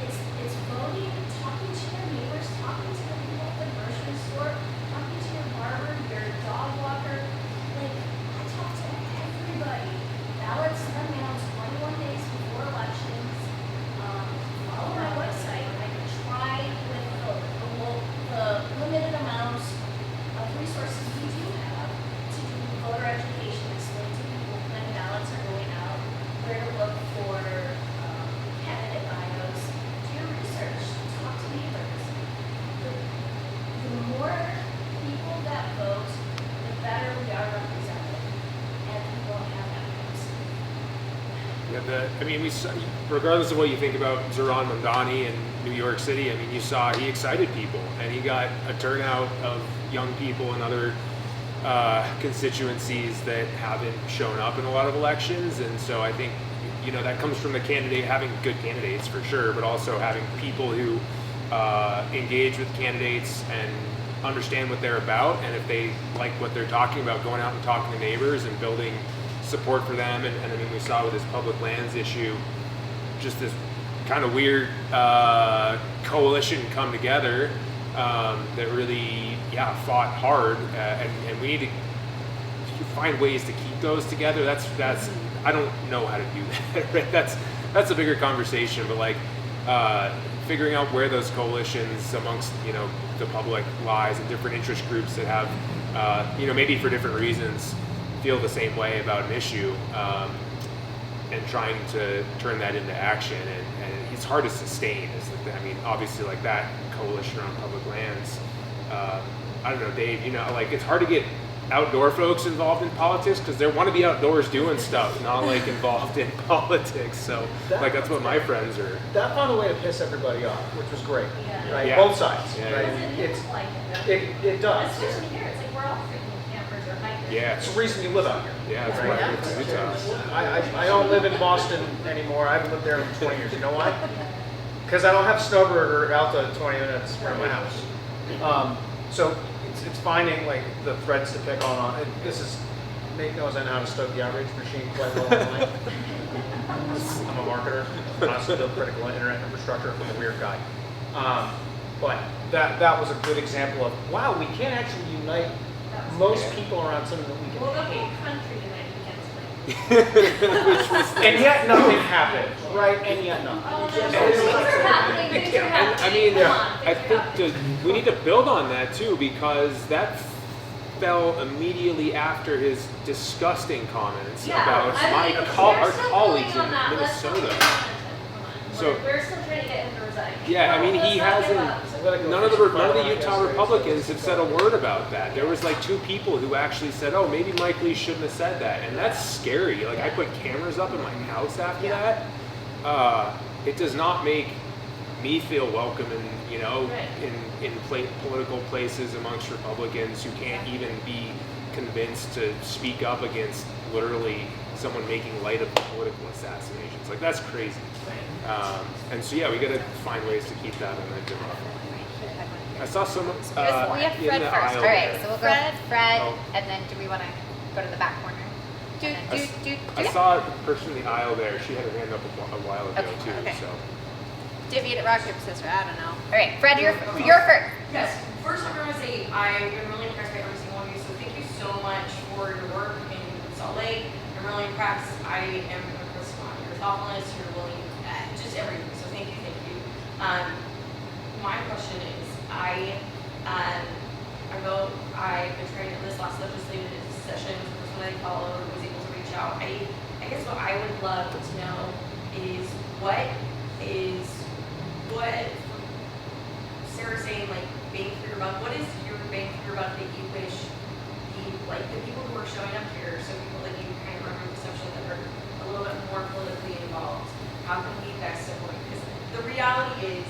It's voting, talking to your neighbors, talking to the people at the grocery store, talking to your barber, your dog walker. Like, I talk to everybody. Ballots are mailed 21 days before elections. Follow my website. I can try with the limited amount of resources we do have to do voter education, explain to people when ballots are going out, where to Yeah, I mean, regardless of what you think about Zoran Mamdani in New York City, I mean, you saw he excited people, and he got a turnout of young people and other constituencies that haven't shown up in a lot of elections. And so I think, that comes from the candidate having good candidates for sure, but also having people who engage with candidates and understand what they're about, and if they like what they're talking about, going out and talking to neighbors and building support for them. And I mean, we saw with this public lands issue, just this kind of weird coalition come together that really, fought hard, and we need to find ways to keep those together. That's I don't know how to do that. Right? That's a bigger conversation, but like figuring out where those coalitions amongst the public lies and different interest groups that have maybe for different reasons feel the same way about an issue, and trying to turn that into action, and it's hard to sustain. I mean, obviously, like that coalition around public lands. I don't know, Dave. It's hard to get outdoor folks involved in politics because they want to be outdoors doing stuff, not like involved in politics. So that's what my friends are. That found a way to piss everybody off, which was great. Yeah. Right, Yeah. both sides. Yeah. Right, it does. Especially here, it's like we're all freaking campers or hikers. Yeah. It's the reason you live out here. Yeah, that's Right. why I moved to Utah. I don't live in Boston anymore. I haven't lived there in 20 years. You know why? Because I don't have Snowbird or Alta 20 minutes from my house. So it's finding like the threads to pick on. This is, Nate knows I know how to stoke the outrage machine quite well in life. I'm a marketer. I also build critical internet infrastructure. I'm a weird guy. But that was a good example of, wow, we can actually unite most people around something that we can Well, the hate. whole country united against me. And yet nothing happened, right? And yet nothing. Oh, no, things are happening, things are happening. I mean, Come on, I things are think we need to build on that too, because that fell immediately after his disgusting comments about our colleagues in Minnesota. So we're still trying to get him to resign. yeah, I mean, he Let's not give hasn't. up. None of the Utah Republicans have said a word about that. There was like 2 people who actually said, "Oh, maybe Mike Lee shouldn't have said that," and that's scary. Like I put cameras up in my house after that. It does not make me feel welcome in political places amongst Republicans who can't even be convinced to speak up against literally someone making light of political assassinations. Like that's crazy. And so we got to find ways to keep that momentum up. I saw some we have Fred in the first. aisle All right, there. so we'll go Fred, Oh. and then do we want to go to the back corner? I saw a person in the aisle there. She had her hand up a while ago Okay, too. okay. So Divvy it, rock, paper, scissors. I don't know. All right, Fred, you're first. Yes, first I'm going to say I've been really impressed by every single one of you, so thank you so much for your work in Salt Lake. I'm really impressed. I am impressed on your thoughtfulness, your willing, just everything, so thank you, thank you. My question is, I've been trying this last legislative session, was the first one I followed, was able to reach out. I guess what I would love to know is what Sarah's saying, like, bang for your buck. What is your bang for your buck that you wish the people who are showing up here, so people that you kind of remember perception that are a little bit more politically involved, how can we best support? Because the reality is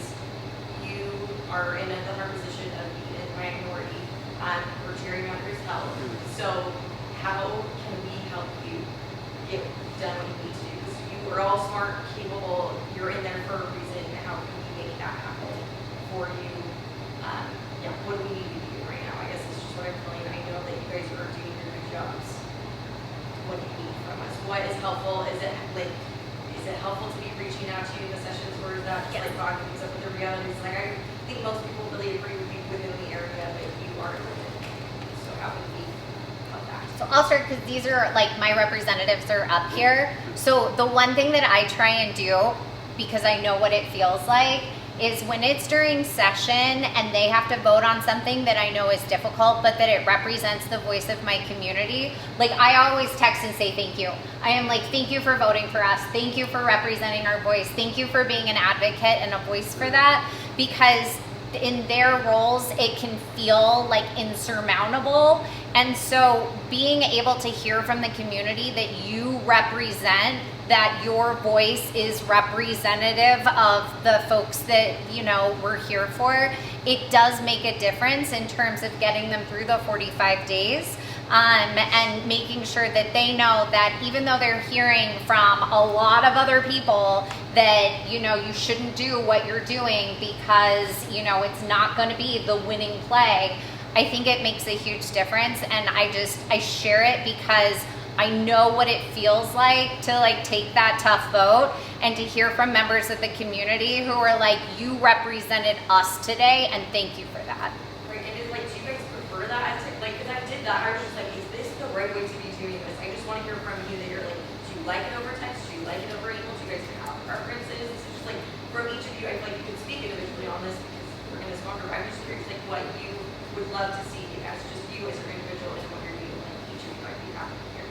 you are in the hard position of being in the minority where gerrymander is held. So how can we help you get done what you need to do? Because you are all smart, capable, you're in there for a reason. How can we make that happen for you? What do we need to do right now? I guess it's just what I'm feeling. I know that you guys are doing your good jobs. What do you need from us? What is helpful? Is it helpful to be reaching out to you in the sessions, or is that just like talking things up with the realities? Like I think most people really agree with you within the area, but you aren't within. So how can we help that? So I'll start because these are like my representatives are up here. So the one thing that I try and do, because I know what it feels like, is when it's during session and they have to vote on something that I know is difficult, but that it represents the voice of my community. Like I always text and say thank you. I am like, thank you for voting for us. Thank you for representing our voice. Thank you for being an advocate and a voice for that, because in their roles, it can feel like insurmountable. And so being able to hear from the community that you represent that your voice is representative of the folks that, you know, we're here for, it does make a difference in terms of getting them through the 45 days. And making sure that they know that even though they're hearing from a lot of other people that, you know, you shouldn't do what you're doing because, you know, it's not going to be the winning play, I think it makes a huge difference. And I share it because I know what it feels like to like take that tough vote and to hear from members of the community who are like, you represented us today and thank you for that. Right, and it's like, do you guys prefer that? Like, because I did that, I was just like, is this the right way to be doing this? I just want to hear from you that you're like, do you like it over text? Do you like it over email? Do you guys have preferences? It's just like, from each of you, I feel like you can speak individually on this because we're in this longer, but I'm just curious, like, what you would love to see as just you as an individual and what you're doing, like, each of you, I'd be happy to hear.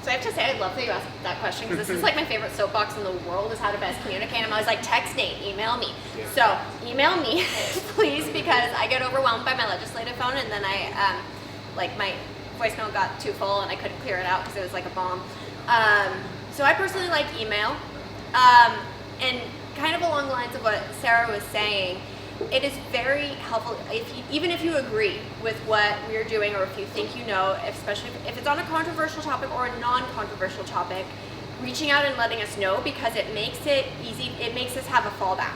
So I have to say, I love that you asked that question because this is like my favorite soapbox in the world is how to best communicate. I'm always like, text Nate, email me. Yeah. So email me, please, because I get overwhelmed by my legislative phone and then like my voicemail got too full and I couldn't clear it out because it was like a bomb. So I personally like email. And kind of along the lines of what Sarah was saying, it is very helpful even if you agree with what we're doing or if you think you know, especially if it's on a controversial topic or a non-controversial topic, reaching out and letting us know because it makes it easy, it makes us have a fallback,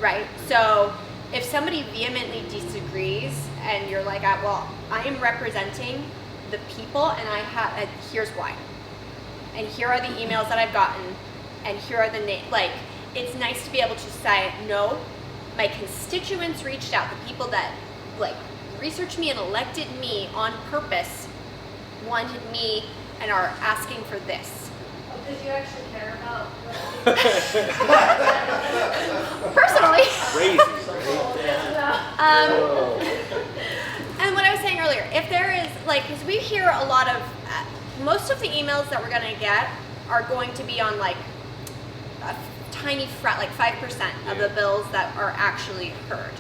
right? So if somebody vehemently disagrees and you're like, well, I am representing the people and here's why. And here are the emails that I've gotten and here are the names. Like, it's nice to be able to say, no, my constituents reached out, the people that like researched me and elected me on purpose wanted me and are asking for this. Oh, because you actually care about Personally. Crazy. And what I was saying earlier, if there is like, because we hear a lot of, most of the emails that we're going to get are going to be on like a tiny like 5% of the bills that are actually heard.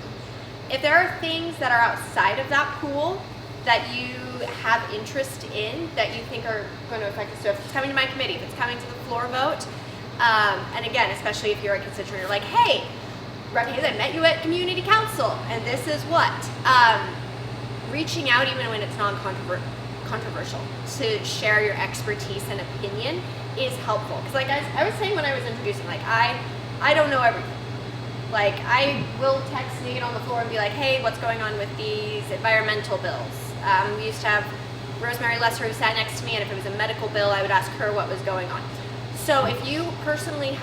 If there are things that are outside of that pool that you have interest in that you think are going to affect us, so if it's coming to my committee, if it's coming to the floor vote, and again, especially if you're a constituent, you're like, hey, Rep. Hayes, I met you at community council, and this is what. Reaching out even when it's non-controversial to share your expertise and opinion is helpful. Because like I was saying when I was introducing, like I don't know everything. Like I will text Nate on the floor and be like, hey, what's going on with these environmental bills? We used to have Rosemary Lesser who sat next to me, and if it was a medical bill, I would ask her what was going on. So if you personally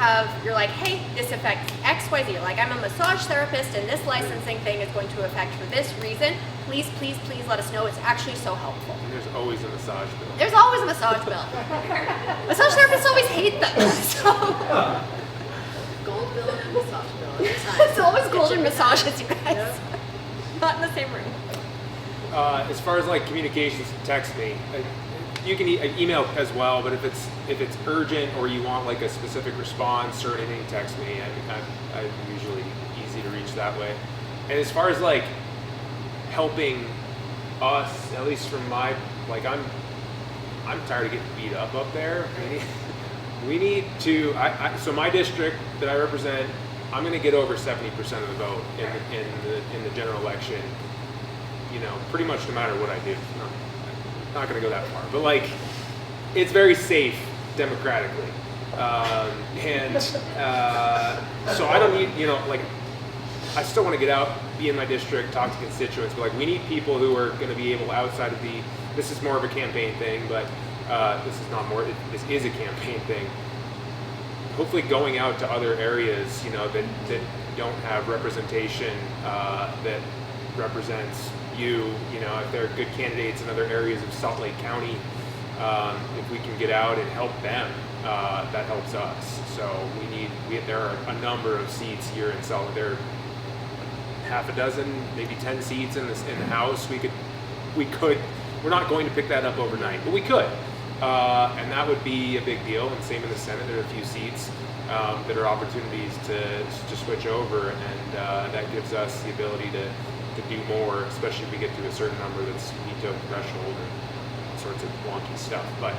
you're like, hey, this affects X, Y, Z, like I'm a massage therapist and this licensing thing is going to affect for this reason, please, please, please let us know. It's actually so helpful. And there's always a massage bill. There's always a massage bill. Massage therapists always hate them. So. Gold bill and massage bill. It's always golden massages, you guys. Yeah. Not in the same room. As far as like communications, text me. You can email as well, but if it's urgent or you want like a specific response or anything, text me. I'm usually easy to reach that way. And as far as like helping us, at least from my like, I'm tired of getting beat up there. We need to. So my district that I represent, I'm going to get over 70% of the vote in the general election. You know, pretty much no matter what I do. Not going to go that far, but like, it's very safe democratically, so I don't need, you know, like, I still want to get out, be in my district, talk to constituents, but like, we need people who are going to be able, outside of this is more of a campaign thing, but this is not more, this is a campaign thing. Hopefully going out to other areas, you know, that don't have representation, that represents you know, if there are good candidates in other areas of Salt Lake County, if we can get out and help them, that helps us. So there are a number of seats here in Salt Lake. There are half a dozen, maybe 10 seats in the House. We're not going to pick that up overnight, but we could. And that would be a big deal. And same in the Senate, there are a few seats that are opportunities to switch over, and that gives us the ability to do more, especially if we get to a certain number that's veto threshold and all sorts of wonky stuff. But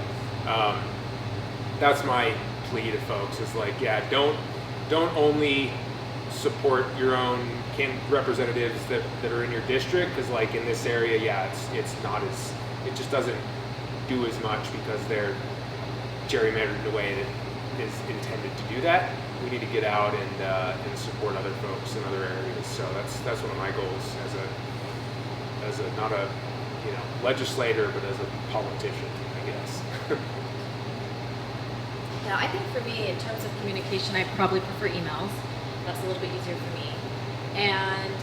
that's my plea to folks is like, yeah, don't only support your own representatives that are in your district, because like in this area, yeah, it's not as, it just doesn't do as much because they're gerrymandered in a way that is intended to do that. We need to get out and support other folks in other areas. So that's one of my goals as a not a legislator, but as a politician, I guess. Yeah, I think for me, in terms of communication, I probably prefer emails. That's a little bit easier for me. And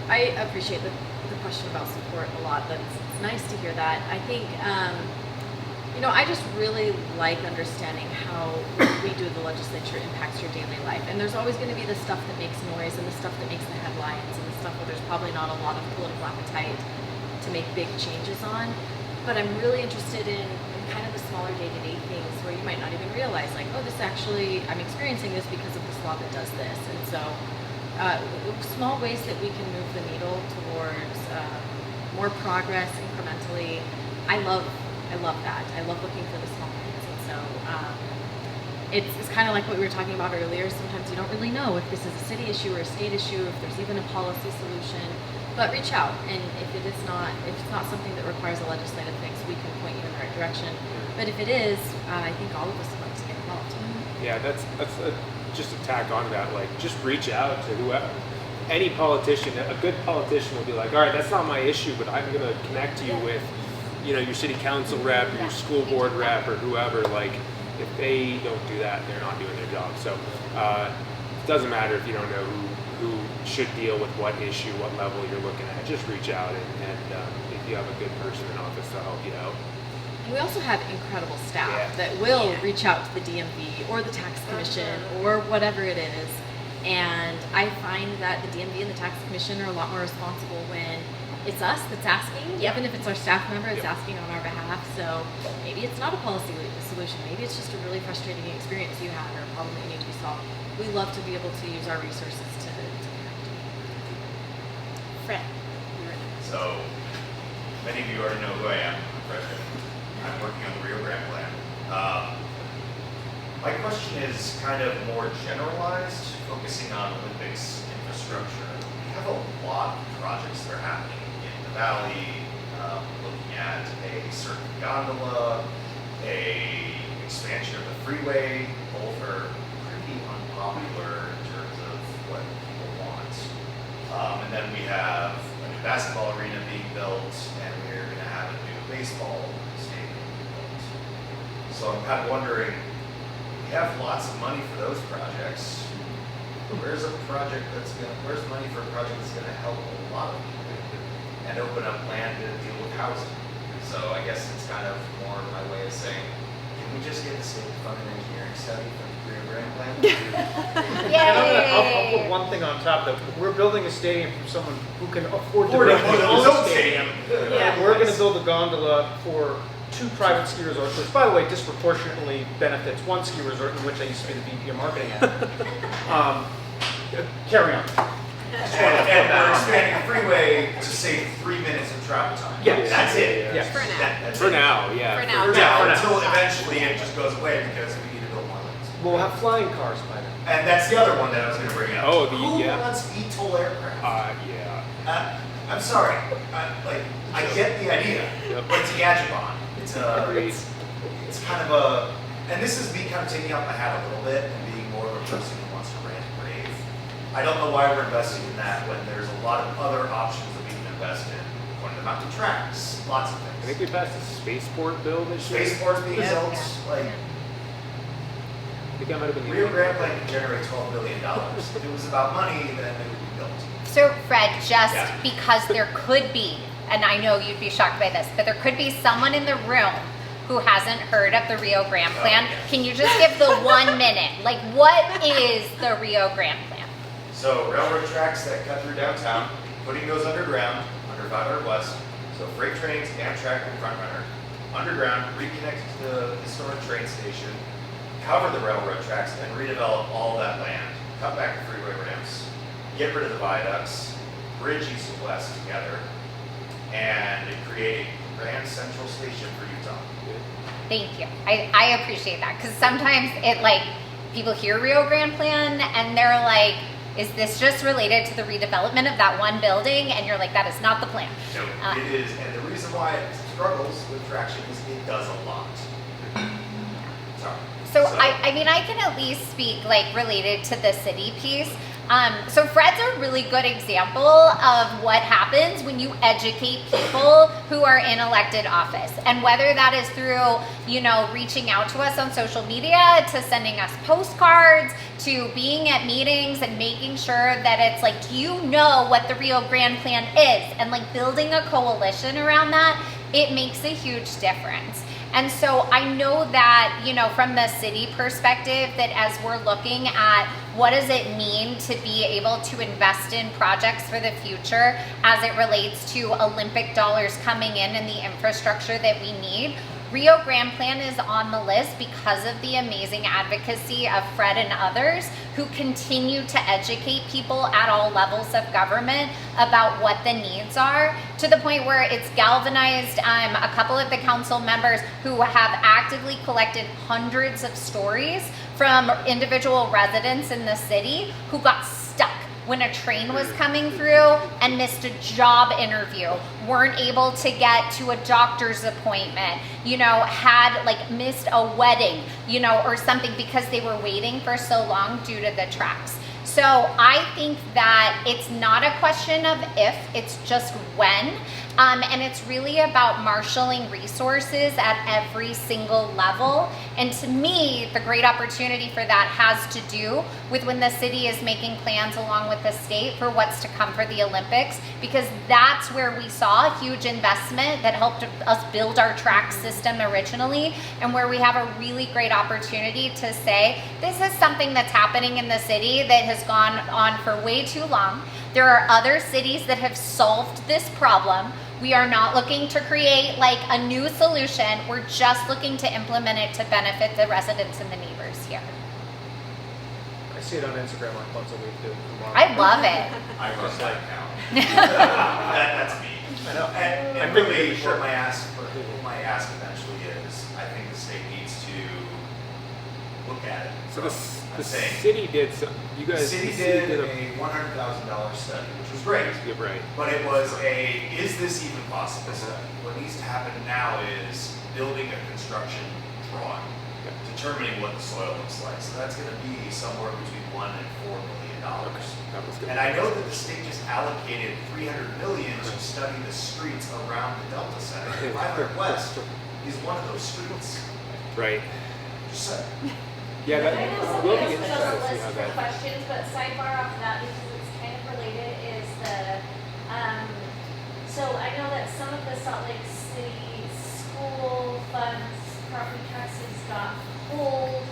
I appreciate the question about support a lot. It's nice to hear that. I think, I just really like understanding how what we do in the legislature impacts your daily life. And there's always going to be the stuff that makes noise and the stuff that makes the headlines and the stuff where there's probably not a lot of political appetite to make big changes on. But I'm really interested in kind of the smaller day-to-day things where you might not even realize, like, oh, this actually, I'm experiencing this because of this law that does this. And so small ways that we can move the needle towards more progress incrementally. I love that. I love looking for the small things. And so it's kind of like what we were talking about earlier. Sometimes you don't really know if this is a city issue or a state issue, if there's even a policy solution. But reach out, and if it's not something that requires a legislative fix, we can point you in the right direction. But if it is, I think all of us want to get involved. Yeah, that's just a tack on that. Like, just reach out to whoever. Any politician, a good politician will be like, all right, that's not my issue, but I'm going to connect you with, your city council rep, or your school board rep, or whoever. Like, if they don't do that, they're not doing their job. So it doesn't matter if you don't know who should deal with what issue, what level you're looking at. Just reach out, and if you have a good person in office, they'll help you out. We also have incredible staff that will reach out to the DMV or the tax commission or whatever it is. And I find that the DMV and the tax commission are a lot more responsible when it's us that's asking, even if it's our staff member that's asking on our behalf. So maybe it's not a policy solution. Maybe it's just a really frustrating experience you had or a problem that you need to be solved. We love to be able to use our resources to Fred. So many of you already know who I am. I'm Fred. I'm working on the Rio Grande plan. My question is kind of more generalized, focusing on Olympics infrastructure. We have a lot of projects that are happening in the valley, looking at a certain gondola, a expansion of the freeway. Both are pretty unpopular in terms of what people want. And then we have a new basketball arena being built, and we're going to have a new baseball stadium being built. So I'm kind of wondering, we have lots of money for those projects. Where's money for a project that's going to help a lot of people and open up land to deal with housing? So I guess it's kind of more my way of saying, can we just get the state to fund an engineering study for the Rio Grande plan? I'll put one thing on top that we're building a stadium for someone who can afford to build his own stadium. We're going to build a gondola for 2 private ski resorts, which, by the way, disproportionately benefits one ski resort in which I used to be the VP of marketing at. Carry on. And we're expanding the freeway to save 3 minutes of travel time. Yes. That's it. Yes. For now, yeah. For now, until eventually it just goes away because we need to build more lanes. We'll have flying cars by then. And that's the other one that I was going to bring up. Oh, Who wants VTOL aircraft? I'm sorry. I get the idea, but it's a gadget bomb. It's kind of a, and this is me kind of taking out my hat a little bit and being more of a person who wants to rant and rave. I don't know why we're investing in that when there's a lot of other options that we can invest in. Putting them out to tracks, lots of things. I think we passed a spaceport bill this year. Spaceport's being built, like. I think that might have been Rio Grande plan can generate $12 billion. If it was about money, then it would be built. So Fred, just because there could be, and I know you'd be shocked by this, but there could be someone in the room who hasn't heard of the Rio Grande plan. Can you just give the 1 minute? Like, what is the Rio Grande plan? So railroad tracks that cut through downtown, putting those underground, under 500 West. So freight trains, Amtrak, and Frontrunner, underground, reconnect to the historic train station, cover the railroad tracks, and redevelop all that land. Cut back the freeway ramps, get rid of the viaducts, bridge east and west together, and create a grand central station for Utah. Thank you. I appreciate that because sometimes it like people hear Rio Grande Plan and they're like, is this just related to the redevelopment of that one building? And you're like, that is not the plan. No, it is, and the reason why it struggles with traction is it does a lot. Sorry. So I mean, I can at least speak like related to the city piece. So Fred's a really good example of what happens when you educate people who are in elected office. And whether that is through, you know, reaching out to us on social media, to sending us postcards, to being at meetings and making sure that it's like, do you know what the Rio Grande Plan is? And like building a coalition around that, it makes a huge difference. And so I know that, you know, from the city perspective, that as we're looking at what does it mean to be able to invest in projects for the future as it relates to Olympic dollars coming in and the infrastructure that we need, Rio Grande Plan is on the list because of the amazing advocacy of Fred and others who continue to educate people at all levels of government about what the needs are, to the point where it's galvanized a couple of the council members who have actively collected hundreds of stories from individual residents in the city who got stuck when a train was coming through and missed a job interview, weren't able to get to a doctor's appointment, you know, had like missed a wedding, you know, or something because they were waiting for so long due to the tracks. So I think that it's not a question of if, it's just when. And it's really about marshaling resources at every single level. And to me, the great opportunity for that has to do with when the city is making plans along with the state for what's to come for the Olympics, because that's where we saw a huge investment that helped us build our track system originally, and where we have a really great opportunity to say, this is something that's happening in the city that has gone on for way too long. There are other cities that have solved this problem. We are not looking to create like a new solution. We're just looking to implement it to benefit the residents and the neighbors here. I see it on Instagram like once a week too. I love it. I run that account. That's me. I know. And really, what my ask eventually is, I think the state needs to look at it. So the city did some. You guys. The city did a $100,000 study, which was great. Yeah, right. But it was a, is this even possible study? What needs to happen now is building a construction drawing, determining what the soil looks like. So that's going to be somewhere between $1 and $4 million. And I know that the state just allocated $300 million to study the streets around the Delta Center. 500 West is one of those streets. Right. Just saying. Yeah, that I have will something be else put on the interesting to see list how for that. questions, but sidebar off that because it's kind of related is the, so I know that some of the Salt Lake City school funds, property taxes got pulled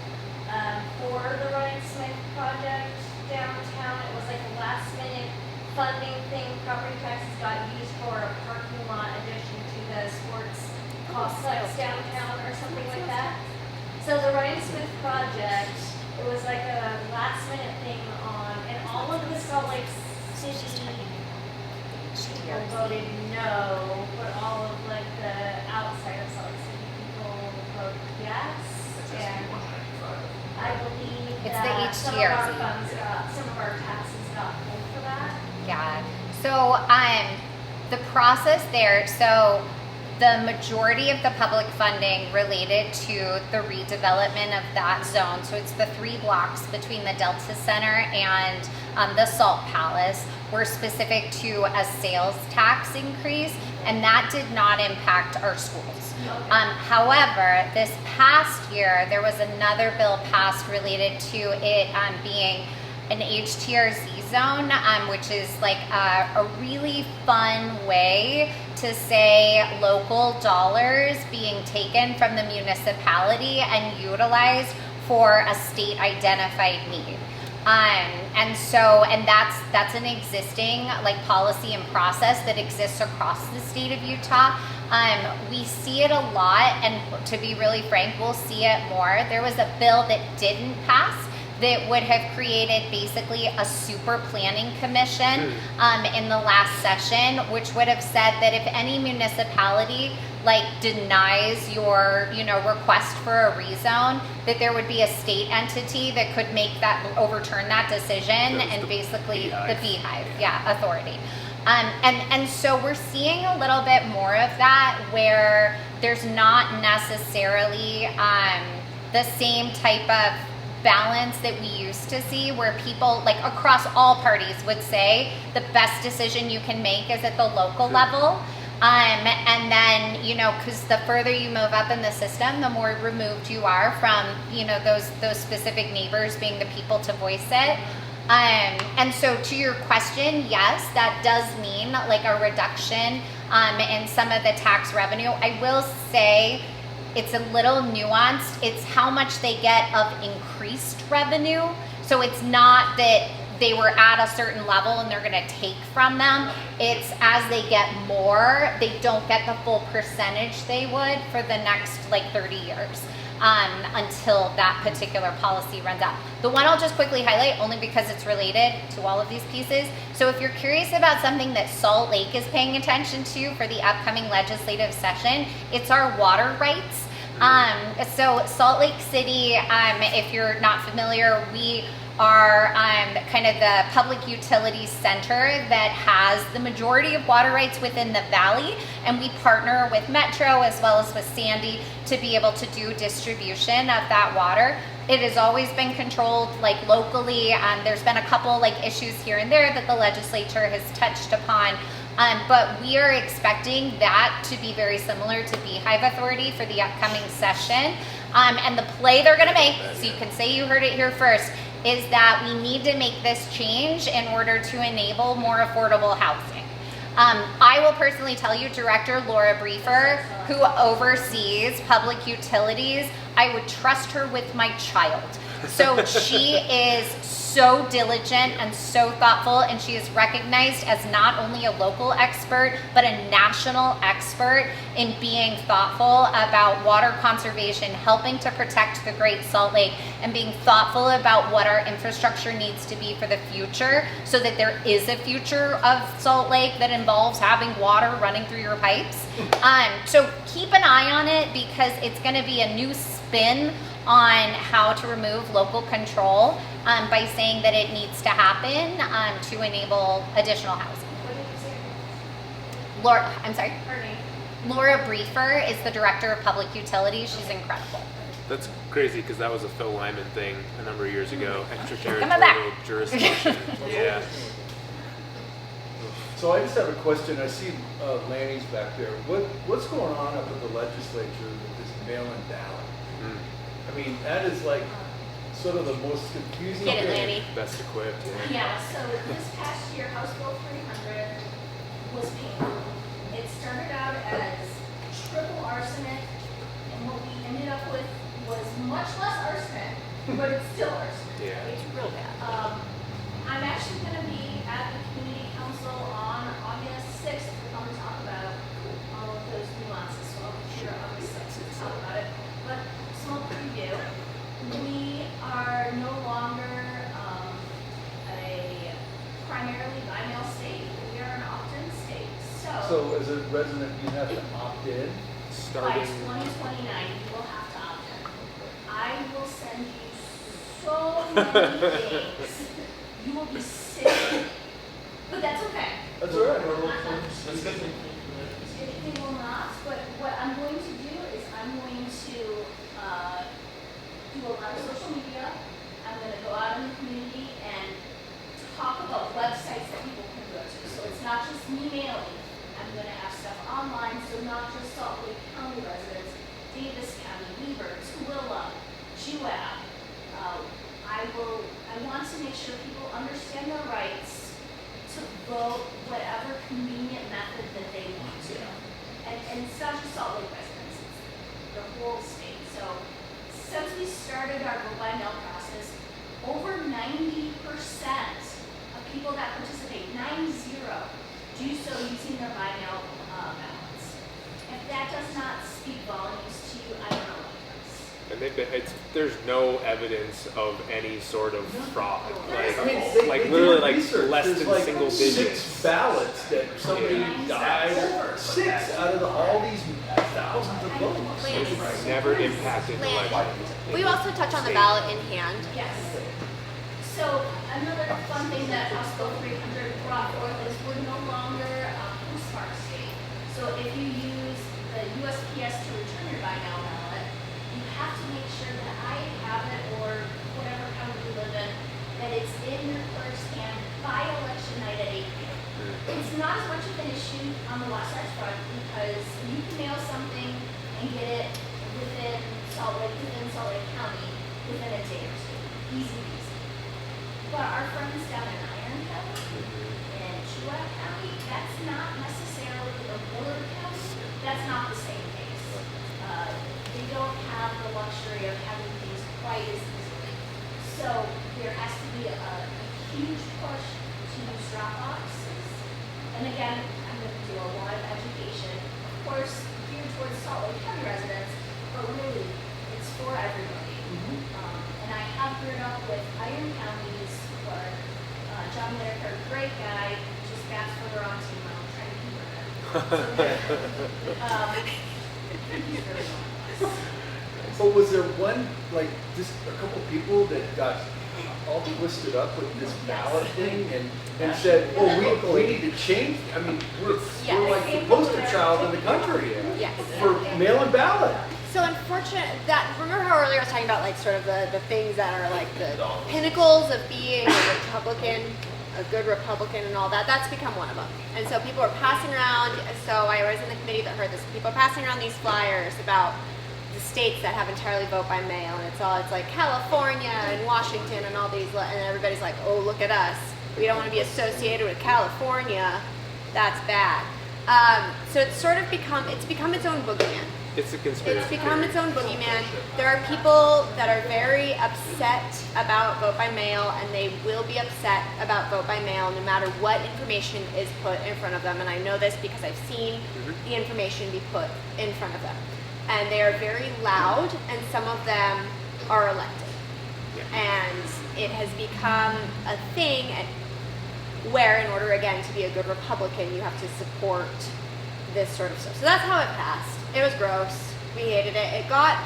for the Ryan Smith project downtown. It was like a last minute funding thing. Property taxes got used for a parking lot addition to the sports complex downtown or something like that. So the Ryan Smith project, it was like a last minute thing on, and all of the Salt Lake City people voted no, but all of like the outside of Salt Lake City people voted yes. And I believe It's that the some of our HTRZ. funds got, some of our taxes got pulled for that. Yeah. So the process there, so the majority of the public funding related to the redevelopment of that zone, so it's the 3 blocks between the Delta Center and the Salt Palace, were specific to a sales tax increase, and that did not impact our schools. However, this past year, there was another bill passed related to it being an HTRZ zone, which is like a really fun way to say local dollars being taken from the municipality and utilized for a state identified need. And that's an existing like policy and process that exists across the state of Utah. We see it a lot, and to be really frank, we'll see it more. There was a bill that didn't pass that would have created basically a super planning commission in the last session, which would have said that if any municipality like denies your, you know, request for a rezone, that there would be a state entity that could make that, overturn that decision, and basically the Beehive, authority. And so we're seeing a little bit more of that, where there's not necessarily the same type of balance that we used to see, where people, like across all parties, would say the best decision you can make is at the local level. And then, you know, because the further you move up in the system, the more removed you are from, you know, those specific neighbors being the people to voice it. And so to your question, yes, that does mean like a reduction in some of the tax revenue. I will say it's a little nuanced. It's how much they get of increased revenue. So it's not that they were at a certain level and they're going to take from them. It's as they get more, they don't get the full percentage they would for the next like 30 years until that particular policy runs out. The one I'll just quickly highlight, only because it's related to all of these pieces. So if you're curious about something that Salt Lake is paying attention to for the upcoming legislative session, it's our water rights. So Salt Lake City, if you're not familiar, we are kind of the public utilities center that has the majority of water rights within the valley, and we partner with Metro as well as with Sandy to be able to do distribution of that water. It has always been controlled like locally. There's been a couple like issues here and there that the legislature has touched upon. But we are expecting that to be very similar to Beehive Authority for the upcoming session. And the play they're gonna make, so you can say you heard it here first, is that we need to make this change in order to enable more affordable housing. I will personally tell you, Director Laura Briefer, who oversees public utilities, I would trust her with my child. So she is so diligent and so thoughtful, and she is recognized as not only a local expert, but a national expert in being thoughtful about water conservation, helping to protect the Great Salt Lake, and being thoughtful about what our infrastructure needs to be for the future, so that there is a future of Salt Lake that involves having water running through your pipes. So keep an eye on it, because it's gonna be a new spin on how to remove local control by saying that it needs to happen to enable additional housing. What did you say? Laura, I'm sorry? Her name? Laura Briefer is the Director of Public Utilities. She's incredible. That's crazy, because that was a Phil Lyman thing a number of years ago. Coming back. Extraterritorial jurisdiction. Yeah. So I just have a question. I see Lanny's back there. What's going on up at the legislature with this mail-in ballot? I mean, that is like sort of the most confusing Get it, thing. Lanny. Best equipped. Yeah, so this past year, House Bill 300 was painful. It started out as triple arsenic, and what we ended up with was much less arsenic, but it's still arsenic. Yeah. It's real bad. I'm actually going to be at the community council on August 6th to come and talk about all of those nuances. So I'll be here August 6th to talk about it. But small preview, we are no longer a primarily by-mail state. We are an opt-in state. So as a resident, you have to opt in? By 2029, you will have to opt in. I will send you so many things. You will be sick, but that's okay. That's all right. It will not, but what I'm going to do is I'm going to do a lot of social media. I'm going to go out in the community and talk about websites that people can go to. So it's not just me mailing. I'm going to have stuff online, so not just Salt Lake County residents, Davis County, Weaver, Tooele, Juab. I want to make sure people understand their rights to vote whatever convenient method that they want to. And it's not just Salt Lake residents, it's the whole state. So since we started our vote by mail process, over 90% of people that participate, 90, do so using their by mail ballots. If that does not speak volumes to you, I don't know what does. And there's no evidence of any sort of fraud. Like, I mean, they literally do like research. less There's than like single 6 digits. ballots that somebody died. 6 out of all these thousands of votes. It's never impacted the election. Will you also touch on the ballot in hand? Yes. So another fun thing that House Bill 300 brought forth is we're no longer a postmark state. So if you use the USPS to return your buy now ballot, you have to make sure that I have it, or whatever county you live in, that it's in your clerk's hand by election night at 8 p.m. It's not as much of an issue on the Wasatch Front because you can mail something and get it within Salt Lake County within a day or two. Easy peasy. But our friends down in Iron County and Chua County, that's not necessarily the border county. That's not the same case. They don't have the luxury of having things quite as easily. So there has to be a huge push to use drop boxes. And again, I'm going to do a lot of education, of course, geared towards Salt Lake County residents, but really, it's for everybody. And I have grown up with Iron County's clerk, John Whitaker, great guy, just bats for the wrong team. I'm trying to convert him. He's really nice. But was there one, like, just a couple people that got all twisted up with this ballot thing and said, oh, we need to change, I mean, we're like the poster child in the country Yes. for mail-in ballot. So unfortunate that, remember how earlier I was talking about like sort of the things that are like the pinnacles of being a Republican, a good Republican and all that, that's become one of them. And so people are passing around, so I was in the committee that heard this, people are passing around these flyers about the states that have entirely vote by mail, and it's like California and Washington and all these, and everybody's like, oh, look at us. We don't want to be associated with California. That's bad. So it's sort of become its own boogeyman. It's a conspiracy. It's become its own boogeyman. There are people that are very upset about vote by mail, and they will be upset about vote by mail no matter what information is put in front of them. And I know this because I've seen the information be put in front of them. And they are very loud, and some of them are elected. And it has become a thing where, in order, again, to be a good Republican, you have to support this sort of stuff. So that's how it passed. It was gross. We hated it. It got,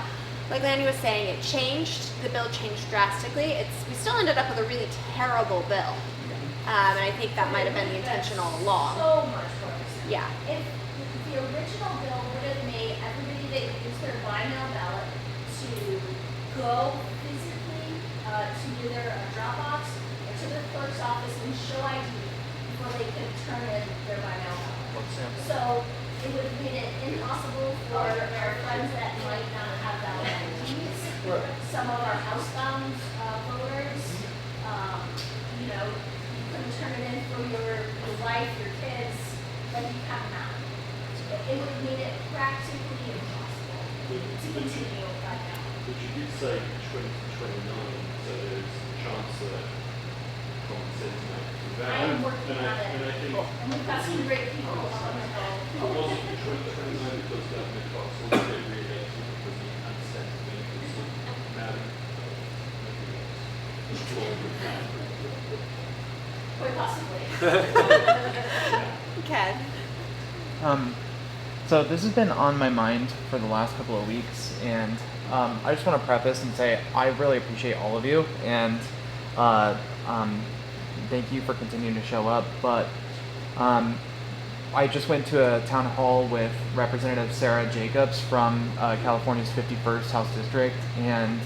like Lanny was saying, it changed. The bill changed drastically. We still ended up with a really terrible bill. And I think that might have been the intention all along. So much worse. Yeah. If the original bill would have made everybody that used their buy mail ballot to go physically to either a drop box or to their clerk's office and show ID before they could turn in their buy mail ballot. So it would have made it impossible for our friends that might not have valid IDs, some of our housebound voters, you couldn't turn it in for your wife, your kids, but you have not. It would have made it practically impossible to continue right now. But you did say 2029, so there's a chance that common sense might prevail. I am working on it, And I think and we've got some great people on the it wasn't the 2029 because Governor Cox will get re-elected because he understands the benefits of marriage. Quite possibly. Okay. So this has been on my mind for the last couple of weeks, and I just want to preface and say I really appreciate all of you, and thank you for continuing to show up. But I just went to a town hall with Representative Sarah Jacobs from California's 51st House District, and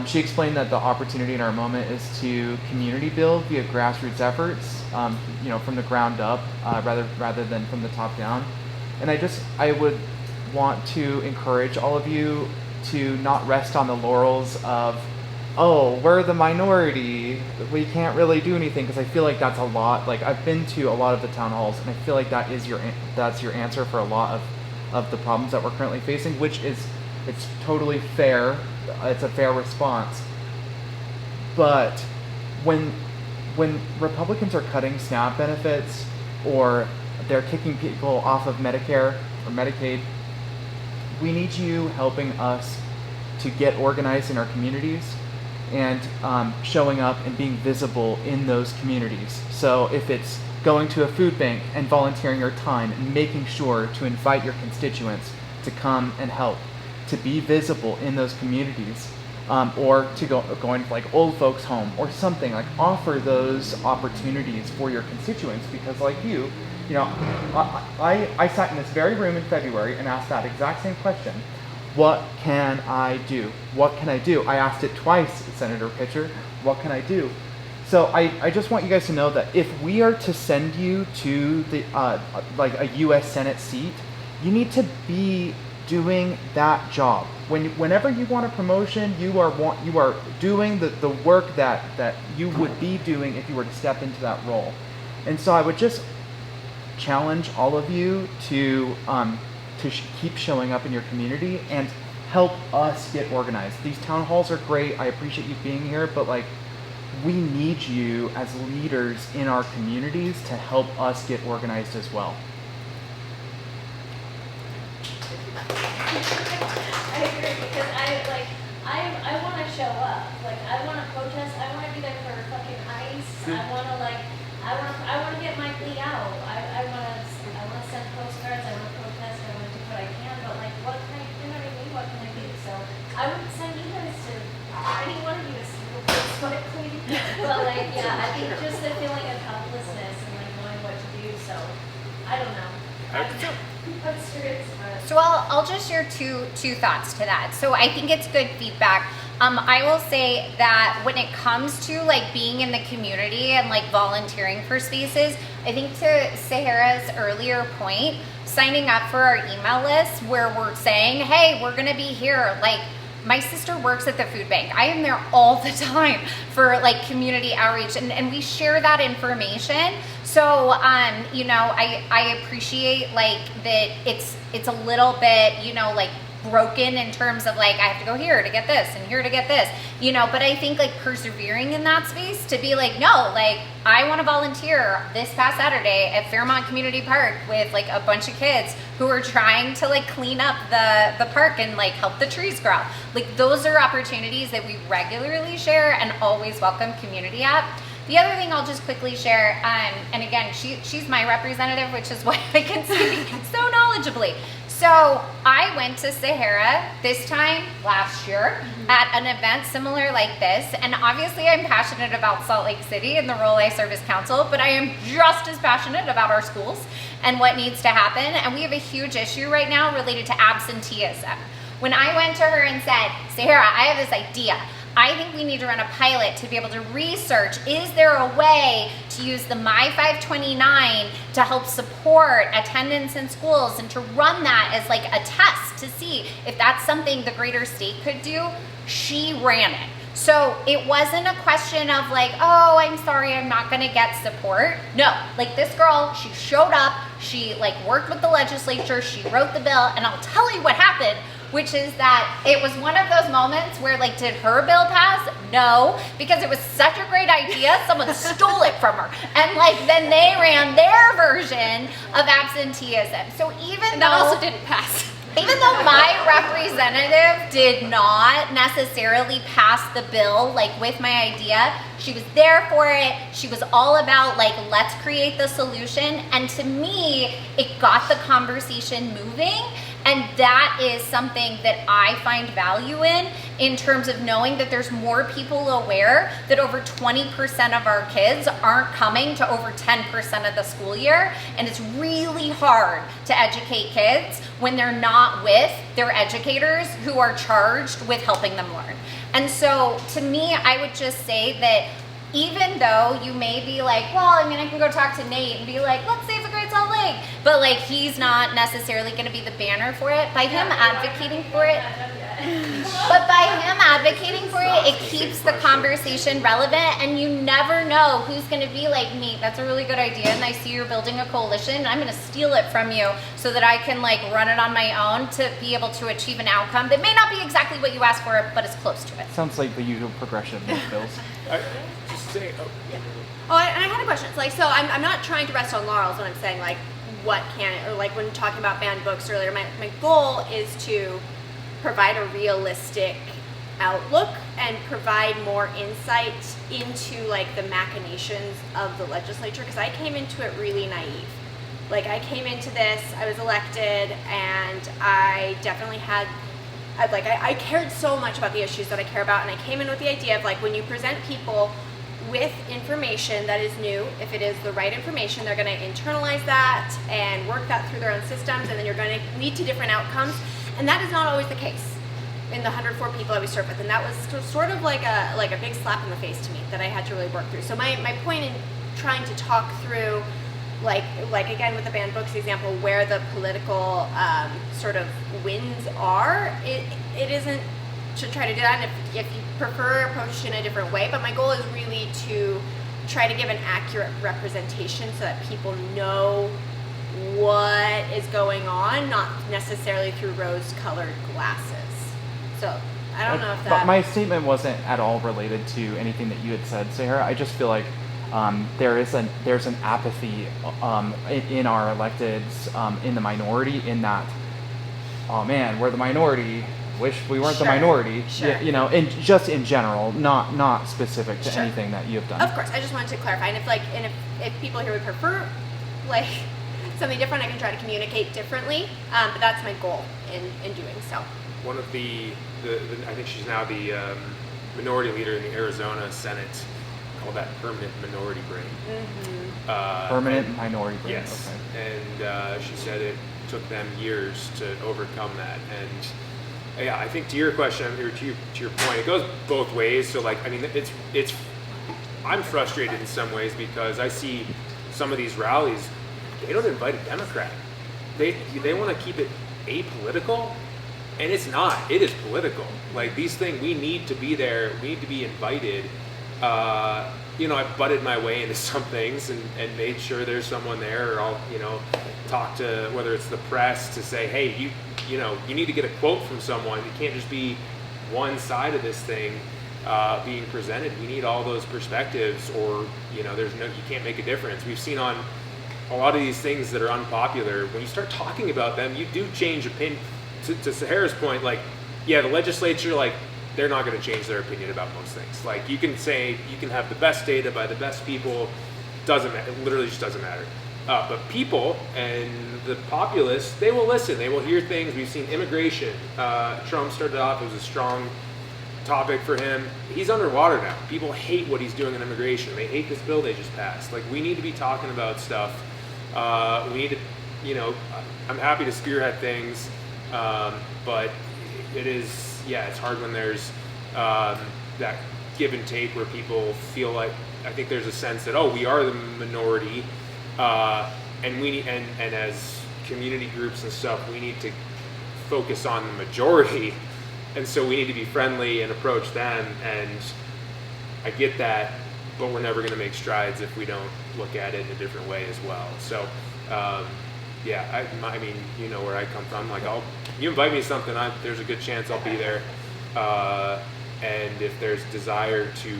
she explained that the opportunity in our moment is to community build via grassroots efforts, from the ground up, rather than from the top down. And I would want to encourage all of you to not rest on the laurels of, oh, we're the minority, we can't really do anything, because I feel like that's a lot. Like, I've been to a lot of the town halls, and I feel like that's your answer for a lot of the problems that we're currently facing, which is, it's totally fair. It's a fair response. But when Republicans are cutting SNAP benefits, or they're kicking people off of Medicare or Medicaid, we need you helping us to get organized in our communities and showing up and being visible in those communities. So if it's going to a food bank and volunteering your time and making sure to invite your constituents to come and help, to be visible in those communities, or to go into like old folks' home or something, like offer those opportunities for your constituents, because like you know, I sat in this very room in February and asked that exact same question. What can I do? What can I do? I asked it twice, Senator Pitcher. What can I do? So I just want you guys to know that if we are to send you to the like a U.S. Senate seat, you need to be doing that job. Whenever you want a promotion, you are doing the work that you would be doing if you were to step into that role. And so I would just challenge all of you to keep showing up in your community and help us get organized. These town halls are great. I appreciate you being here, but like, we need you as leaders in our communities to help us get organized as well. I agree, because I want to show up. Like, I want to protest. I want to be there for fucking ice. I want to get my plea out. I want to send postcards. I want to protest. I want to do what I can. But like, what can I? You know what I mean? What can I do? So I would send you guys to any one of you to see the place quickly. But like, yeah, I think just the feeling of helplessness and like knowing what to do. So I don't know. I'm serious. So I'll just share two thoughts to that. So I think it's good feedback. I will say that when it comes to like being in the community and like volunteering for spaces, I think to Sahara's earlier point, signing up for our email list where we're saying, hey, we're gonna be here. Like, my sister works at the food bank. I am there all the time for like community outreach, and we share that information. So, you know, I appreciate like that it's a little bit, you know, like broken in terms of like, I have to go here to get this and here to get this, you know, but I think like persevering in that space to be like, no, like I want to volunteer this past Saturday at Fairmont Community Park with like a bunch of kids who are trying to like clean up the park and like help the trees grow. Like, those are opportunities that we regularly share and always welcome community at. The other thing I'll just quickly share, and again, she's my representative, which is why I can speak so knowledgeably. So I went to Sahara this time last year at an event similar like this, and obviously I'm passionate about Salt Lake City and the role I serve as council, but I am just as passionate about our schools and what needs to happen, and we have a huge issue right now related to absenteeism. When I went to her and said, Sahara, I have this idea. I think we need to run a pilot to be able to research, is there a way to use the My 529 to help support attendance in schools and to run that as like a test to see if that's something the greater state could do? She ran it. So it wasn't a question of like, oh, I'm sorry, I'm not gonna get support. No, like this girl, she showed up, she like worked with the legislature, she wrote the bill, and I'll tell you what happened, which is that it was one of those moments where like, did her bill pass? No, because it was such a great idea, someone stole it from her. And like, then they ran their version of absenteeism. So even that also didn't pass. Even though my representative did not necessarily pass the bill, like with my idea, she was there for it. She was all about like, let's create the solution. And to me, it got the conversation moving. And that is something that I find value in terms of knowing that there's more people aware that over 20% of our kids aren't coming to over 10% of the school year. And it's really hard to educate kids when they're not with their educators who are charged with helping them learn. And so to me, I would just say that even though you may be like, well, I mean, I can go talk to Nate and be like, let's save the Great Salt Lake. But like, he's not necessarily going to be the banner for it. By him advocating for it, but by him advocating for it, it keeps the conversation relevant, and you never know who's going to be like, Nate, that's a really good idea, and I see you're building a coalition, and I'm going to steal it from you so that I can like run it on my own to be able to achieve an outcome that may not be exactly what you asked for, but it's close to it. Sounds like the usual progression of these bills. Say, Oh, and I had a question. It's like, so I'm not trying to rest on laurels when I'm saying like, what can it, or like when talking about banned books earlier, my goal is to provide a realistic outlook and provide more insight into like the machinations of the legislature, because I came into it really naive. Like, I came into this, I was elected, and I definitely had, I cared so much about the issues that I care about, and I came in with the idea of, like, when you present people with information that is new, if it is the right information, they're going to internalize that and work that through their own systems, and then you're going to lead to different outcomes. And that is not always the case in the 104 people I was served with, and that was sort of like a big slap in the face to me that I had to really work through. So my point in trying to talk through, like again with the banned books example, where the political sort of wins are, it isn't to try to do that, and if you prefer approach in a different way, but my goal is really to try to give an accurate representation so that people know what is going on, not necessarily through rose-colored glasses. So I don't know if that... But my statement wasn't at all related to anything that you had said, Sahara. I just feel like there's an apathy in our electeds in the minority, in that, oh man, we're the minority, wish we weren't the minority. Sure. You know, and just in general, not specific to Sure. anything that you have done. Of course, I just wanted to clarify, and if people here would prefer like something different, I can try to communicate differently, but that's my goal in doing so. One of the I think she's now the minority leader in the Arizona Senate, called that permanent minority brain. Mm-hmm. Permanent minority brain. Yes, Okay. and she said it took them years to overcome that. And yeah, I think to your question, to your point, it goes both ways. So like, I mean, it's I'm frustrated in some ways because I see some of these rallies, they don't invite a Democrat. They want to keep it apolitical, and it's not. It is political. Like, these things, we need to be there. We need to be invited. You know, I've butted my way into some things and made sure there's someone there, or I'll, you know, talk to, whether it's the press, to say, hey, you know, you need to get a quote from someone. It can't just be one side of this thing being presented. We need all those perspectives, or, you know, you can't make a difference. We've seen on a lot of these things that are unpopular, when you start talking about them, you do change opinion. To Sahara's point, like, yeah, the legislature, like, they're not going to change their opinion about most things. Like, you can say, you can have the best data by the best people, doesn't matter, it literally just doesn't matter. But people and the populace, they will listen, they will hear things. We've seen immigration. Trump started off, it was a strong topic for him. He's underwater now. People hate what he's doing in immigration. They hate this bill they just passed. Like, we need to be talking about stuff. We need to, you know, I'm happy to spearhead things, but it is, yeah, it's hard when there's that give and take where people feel like, I think there's a sense that, oh, we are the minority, and we need, and as community groups and stuff, we need to focus on the majority, and so we need to be friendly and approach them. And I get that, but we're never going to make strides if we don't look at it in a different way as well. So yeah, I mean, you know where I come from. Like, you invite me to something, there's a good chance I'll be there. And if there's desire to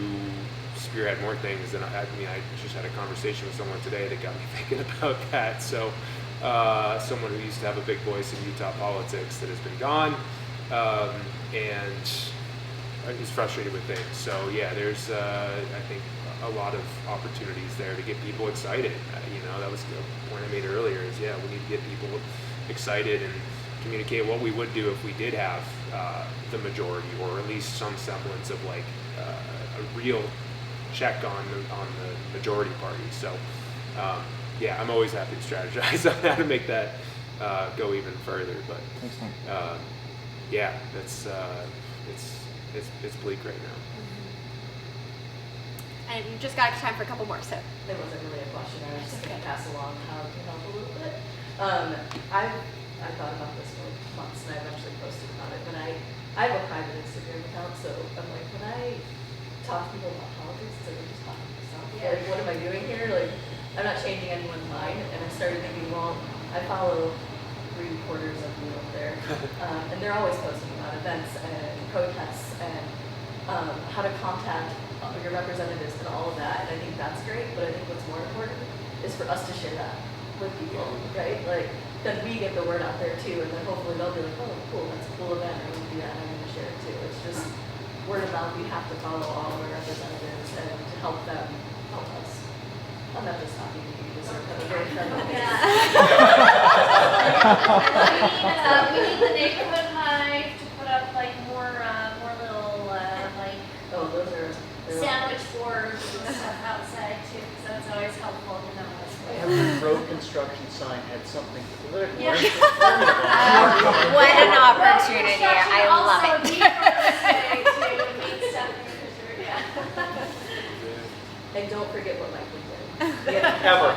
spearhead more things, then I mean, I just had a conversation with someone today that got me thinking about that. So someone who used to have a big voice in Utah politics that has been gone, and is frustrated with things. So yeah, there's I think a lot of opportunities there to get people excited. You know, that was the point I made earlier, is yeah, we need to get people excited and communicate what we would do if we did have the majority, or at least some semblance of like a real check on the majority party. So yeah, I'm always happy to strategize on how to make that go even further. But yeah, that's it's bleak right now. And we've just got time for a couple more, so. There wasn't really a question, I was just going to pass along how to help a little bit. I've thought about this for months, and I've actually posted about it. When I have a private Instagram account, so I'm like, when I talk to people about politics, it's like I'm just talking to myself. Yeah. Like, what am I doing here? Like, I'm not changing anyone's mind. And I started thinking, well, I follow 3 quarters of you up there, and they're always posting about events and protests and how to contact your representatives and all of that. And I think that's great, but I think what's more important is for us to share that with people, right? Like, then we get the word out there too, and then hopefully they'll be like, oh, cool, that's a cool event, I'm gonna do that, and I'm gonna share it too. It's just word of mouth. We have to follow all of our representatives and to help them help us. I'm not just talking to you, you deserve to have a very friendly We need the neighborhood hive to put up like more little like Oh, those are. sandwich boards and stuff outside too, so it's always helpful to know what's going on. Every road construction sign had something politically Yeah. informative. What an opportunity. I love Also, it. be Thursday to meet Stephanie Fisher, And don't forget what Mike did. Ever.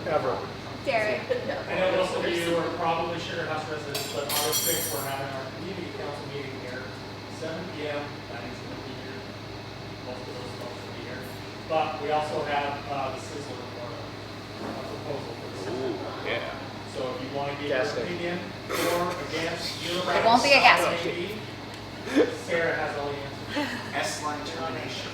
Ever. Derek. I know most of you are probably Sugarhouse residents, but August 6th, we're having our community council meeting here, 7 p.m. Diane's going to be here. Most of those folks will be here. But we also have the Sizzler for a proposal for the Sizzler. Yeah. So if you want to give Gas your station. opinion for, against, It won't be a gas station. Sarah has all the answers. S-line terminations.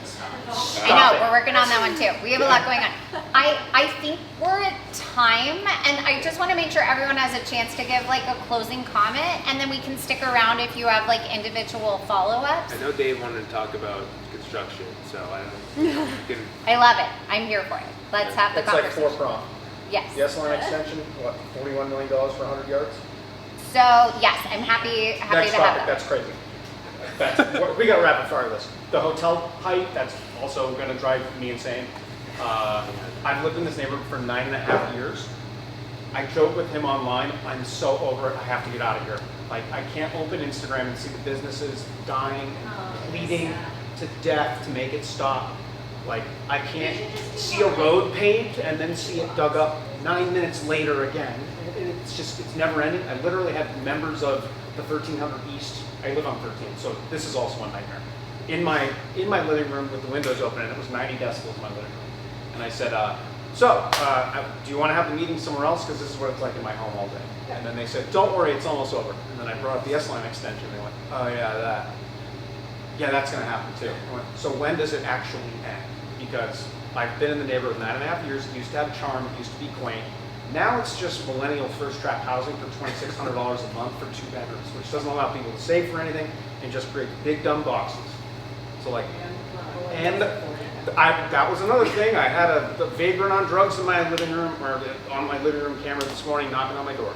I know, we're working on that one too. We have a lot going on. I think we're at time, and I just want to make sure everyone has a chance to give like a closing comment, and then we can stick around if you have like individual follow-ups. I know Dave wanted to talk about construction, so I don't know. You can, I love it. I'm here for it. Let's have the It's like conversation. 4-prong. Yes. The S-line extension, what, $41 million for 100 yards? So yes, I'm happy Next to have topic, that. that's crazy. We got to rapid fire this. The hotel height, that's also going to drive me insane. I've lived in this neighborhood for 9.5 years. I joke with him online, I'm so over it, I have to get out of here. Like, I can't open Instagram and see the businesses dying, bleeding to death to make it stop. Like, I can't see a road paved and then see it dug up 9 minutes later again. It's just, it's never ending. I literally have members of the 1300 East. I live on 13, so this is also a nightmare. In my living room with the windows open, and it was 90 decibels in my living room. And I said, do you want to have the meeting somewhere else? Because this is what it's like in my home all day. And then they said, don't worry, it's almost over. And then I brought up the S-line extension. They went, oh yeah, that. Yeah, that's going to happen too. I went, so when does it actually end? Because I've been in the neighborhood 9.5 years. It used to have charm. It used to be quaint. Now it's just millennial first trap housing for $2,600 a month for 2 bedrooms, which doesn't allow people to save for anything and just create big dumb boxes. So like, and that was another thing. I had a vagrant on drugs in my living room, or on my living room camera this morning knocking on my door.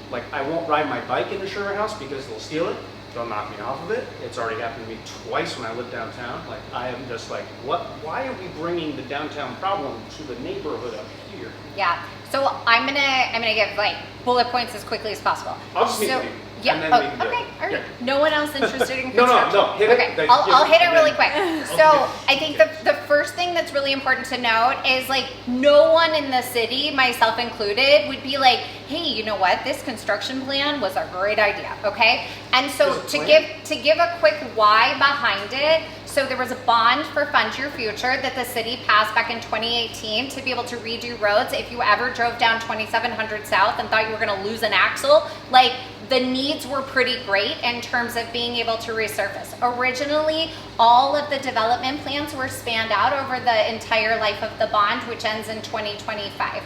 Like, I won't ride my bike into Sugarhouse because they'll steal it. They'll knock me off of it. It's already happened to me twice when I lived downtown. Like, I am just like, what? Why are we bringing the downtown problem to the neighborhood up here? Yeah. So I'm gonna give like bullet points as quickly as possible. I'll just meet so, with you. Yeah. And then we can do it. Okay. All right. Yeah. No one else interested in No, construction? hit it. Okay. I'll hit it really quick. So Okay. I think the first thing that's really important to note is like no one in the city, myself included, would be like, hey, you know what? This construction plan was a great idea. Okay. And so to give a quick why behind it. So there was a bond for Fund Your Future that the city passed back in 2018 to be able to redo roads. If you ever drove down 2700 South and thought you were going to lose an axle, like the needs were pretty great in terms of being able to resurface. Originally, all of the development plans were spanned out over the entire life of the bond, which ends in 2025.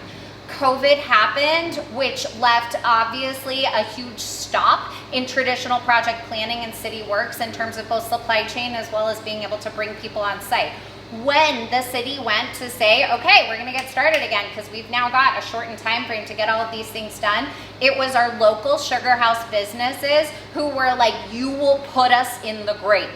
COVID happened, which left obviously a huge stop in traditional project planning and city works in terms of both supply chain as well as being able to bring people on site. When the city went to say, okay, we're gonna get started again because we've now got a shortened time frame to get all of these things done, it was our local Sugarhouse businesses who were like, you will put us in the grave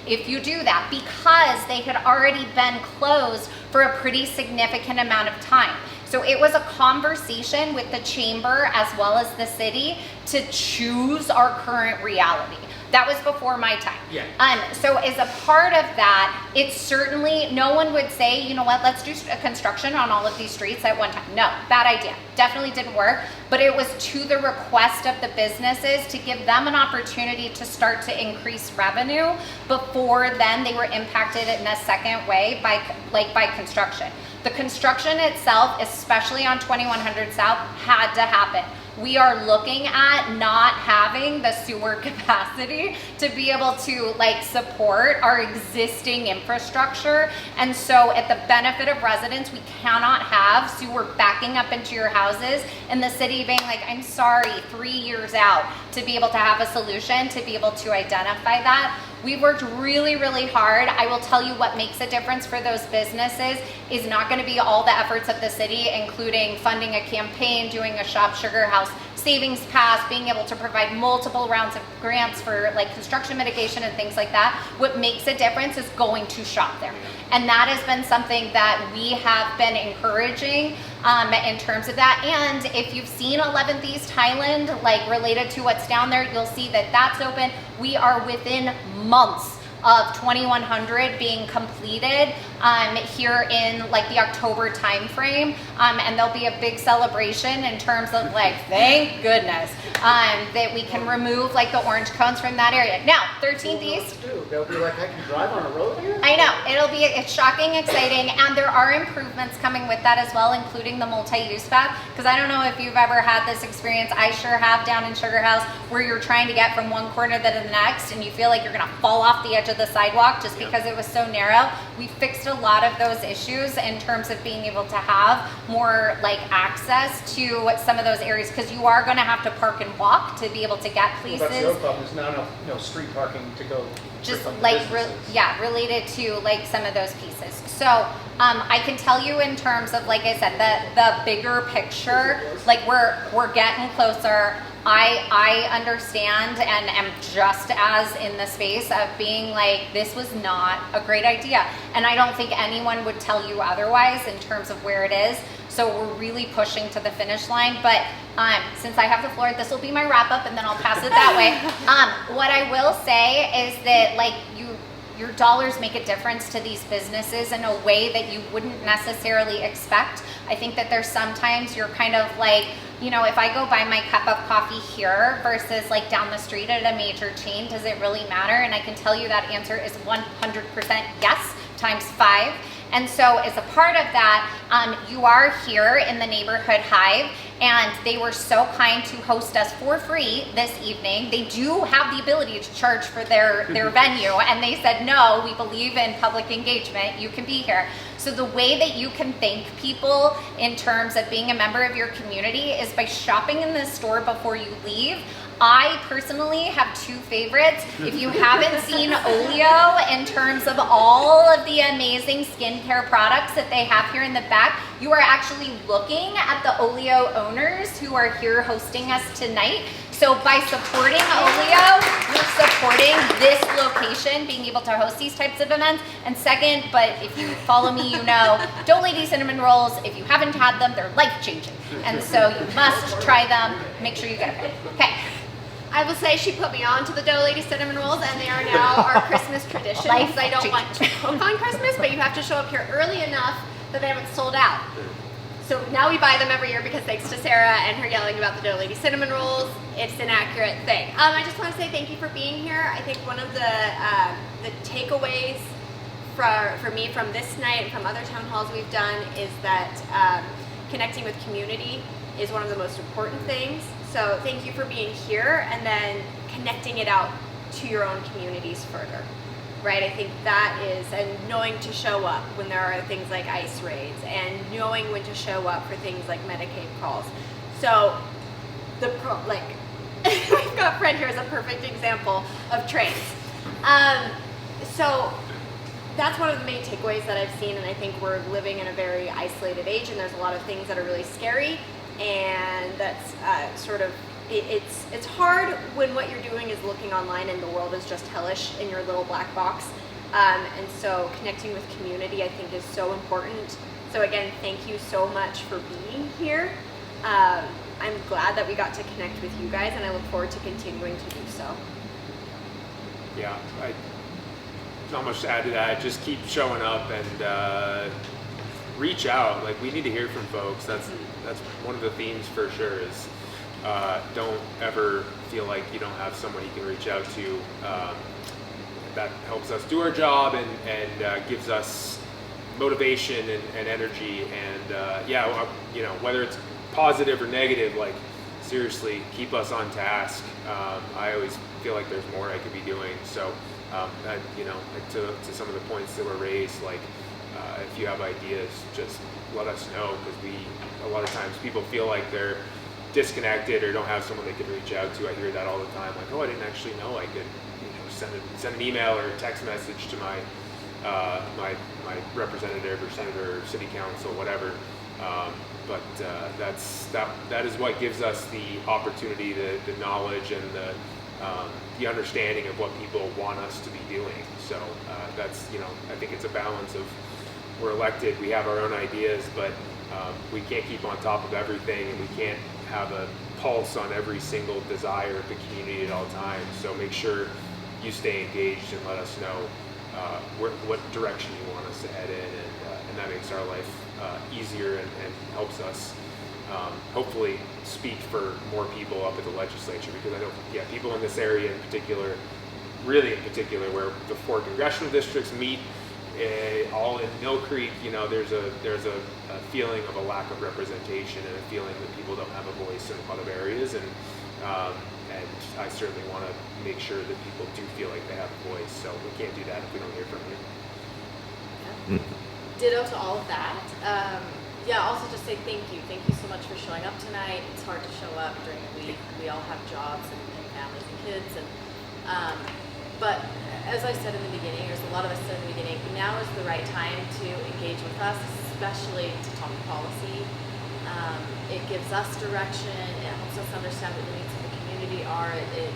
if you do that, because they had already been closed for a pretty significant amount of time. So it was a conversation with the chamber as well as the city to choose our current reality. That was before my time. Yeah. So as a part of that, it's certainly, no one would say, you know what, let's do a construction on all of these streets at one time. No, bad idea. Definitely didn't work. But it was to the request of the businesses to give them an opportunity to start to increase revenue. Before then, they were impacted in a second way by construction. The construction itself, especially on 2100 South, had to happen. We are looking at not having the sewer capacity to be able to like support our existing infrastructure. And so at the benefit of residents, we cannot have sewer backing up into your houses and the city being like, I'm sorry, 3 years out to be able to have a solution, to be able to identify that. We've worked really, really hard. I will tell you what makes a difference for those businesses is not going to be all the efforts of the city, including funding a campaign, doing a Shop Sugarhouse savings pass, being able to provide multiple rounds of grants for like construction mitigation and things like that. What makes a difference is going to shop there. And that has been something that we have been encouraging in terms of that. And if you've seen 11th East Highland, like related to what's down there, you'll see that that's open. We are within months of 2100 being completed here in like the October timeframe, and there'll be a big celebration in terms of like, thank goodness, that we can remove like the orange cones from that area. Now, 13th East. They'll be like, I can drive on a road here? I know, it's shocking, exciting, and there are improvements coming with that as well, including the multi-use path, because I don't know if you've ever had this experience, I sure have down in Sugarhouse, where you're trying to get from one corner to the next, and you feel like you're gonna fall off the edge of the sidewalk just because it was so narrow. We fixed a lot of those issues in terms of being able to have more like access to some of those areas, because you are going to have to park and walk to be able to get places. Well, that's the other problem, is not enough street parking to go. Just like related to like some of those pieces. So I can tell you in terms of, like I said, the bigger picture, like we're getting closer. I understand and am just as in the space of being like, this was not a great idea. And I don't think anyone would tell you otherwise in terms of where it is. So we're really pushing to the finish line. But since I have the floor, this will be my wrap up and then I'll pass it that way. What I will say is that like your dollars make a difference to these businesses in a way that you wouldn't necessarily expect. I think that there's sometimes you're kind of like, you know, if I go buy my cup of coffee here versus like down the street at a major chain, does it really matter? And I can tell you that answer is 100% yes, times 5. And so as a part of that, you are here in the neighborhood Hive, and they were so kind to host us for free this evening. They do have the ability to charge for their venue, and they said, no, we believe in public engagement, you can be here. So the way that you can thank people in terms of being a member of your community is by shopping in this store before you leave. I personally have 2 favorites. If you haven't seen Olio in terms of all of the amazing skincare products that they have here in the back, you are actually looking at the Olio owners who are here hosting us tonight. So by supporting Olio, you're supporting this location, being able to host these types of events. And second, but if you follow me, you know, Dough Lady cinnamon rolls, if you haven't had them, they're life-changing. And so you must try them. Make sure you get them. Okay. I will say she put me on to the Dough Lady cinnamon rolls, and they are now our Christmas tradition. Because I don't want to cook on Christmas, but you have to show up here early enough that they haven't sold out. So now we buy them every year because thanks to Sarah and her yelling about the Dough Lady cinnamon rolls, it's an accurate thing. I just want to say thank you for being here. I think one of the takeaways for me from this night and from other town halls we've done is that connecting with community is one of the most important things. So thank you for being here and then connecting it out to your own communities further, right? I think that is, and knowing to show up when there are things like ICE raids and knowing when to show up for things like Medicaid calls. So we've got Fred here as a perfect example of trains. So that's one of the main takeaways that I've seen, and I think we're living in a very isolated age and there's a lot of things that are really scary. And that's it's hard when what you're doing is looking online and the world is just hellish in your little black box. And so connecting with community, I think, is so important. So again, thank you so much for being here. I'm glad that we got to connect with you guys, and I look forward to continuing to do so. Yeah, not much to add to that. Just keep showing up and reach out. Like, we need to hear from folks. That's one of the themes for sure is don't ever feel like you don't have someone you can reach out to. That helps us do our job and gives us motivation and energy. And you know, whether it's positive or negative, like, seriously, keep us on task. I always feel like there's more I could be doing. So, you know, to some of the points that were raised, like, if you have ideas, just let us know, because a lot of times people feel like they're disconnected or don't have someone they can reach out to. I hear that all the time, like, oh, I didn't actually know I could, you know, send an email or a text message to my my representative or senator or city council, whatever. But that is what gives us the opportunity, the knowledge, and the understanding of what people want us to be doing. So that's, you know, I think it's a balance of, we're elected, we have our own ideas, but we can't keep on top of everything, and we can't have a pulse on every single desire of the community at all times. So make sure you stay engaged and let us know what direction you want us to head in, and that makes our life easier and helps us hopefully speak for more people up at the legislature, because I know, yeah, people in this area in particular, really in particular, where the 4 congressional districts meet, all in Mill Creek, you know, there's a feeling of a lack of representation and a feeling that people don't have a voice in a lot of areas, and I certainly want to make sure that people do feel like they have a voice. So we can't do that if we don't hear from you. Ditto to all of that. Yeah, also just say thank you. Thank you so much for showing up tonight. It's hard to show up during the week. We all have jobs and families and kids. But as I said in the beginning, there's a lot of us said in the beginning, now is the right time to engage with us, especially to talk policy. It gives us direction. It helps us understand what the needs of the community are. It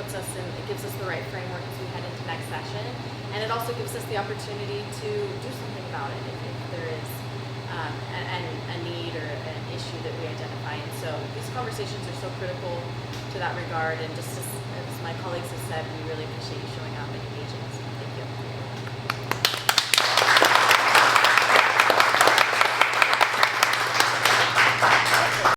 puts us in, it gives us the right framework as we head into next session. And it also gives us the opportunity to do something about it if there is a need or an issue that we identify. And so these conversations are so critical to that regard. And just as my colleagues have said, we really appreciate you showing up and engaging us.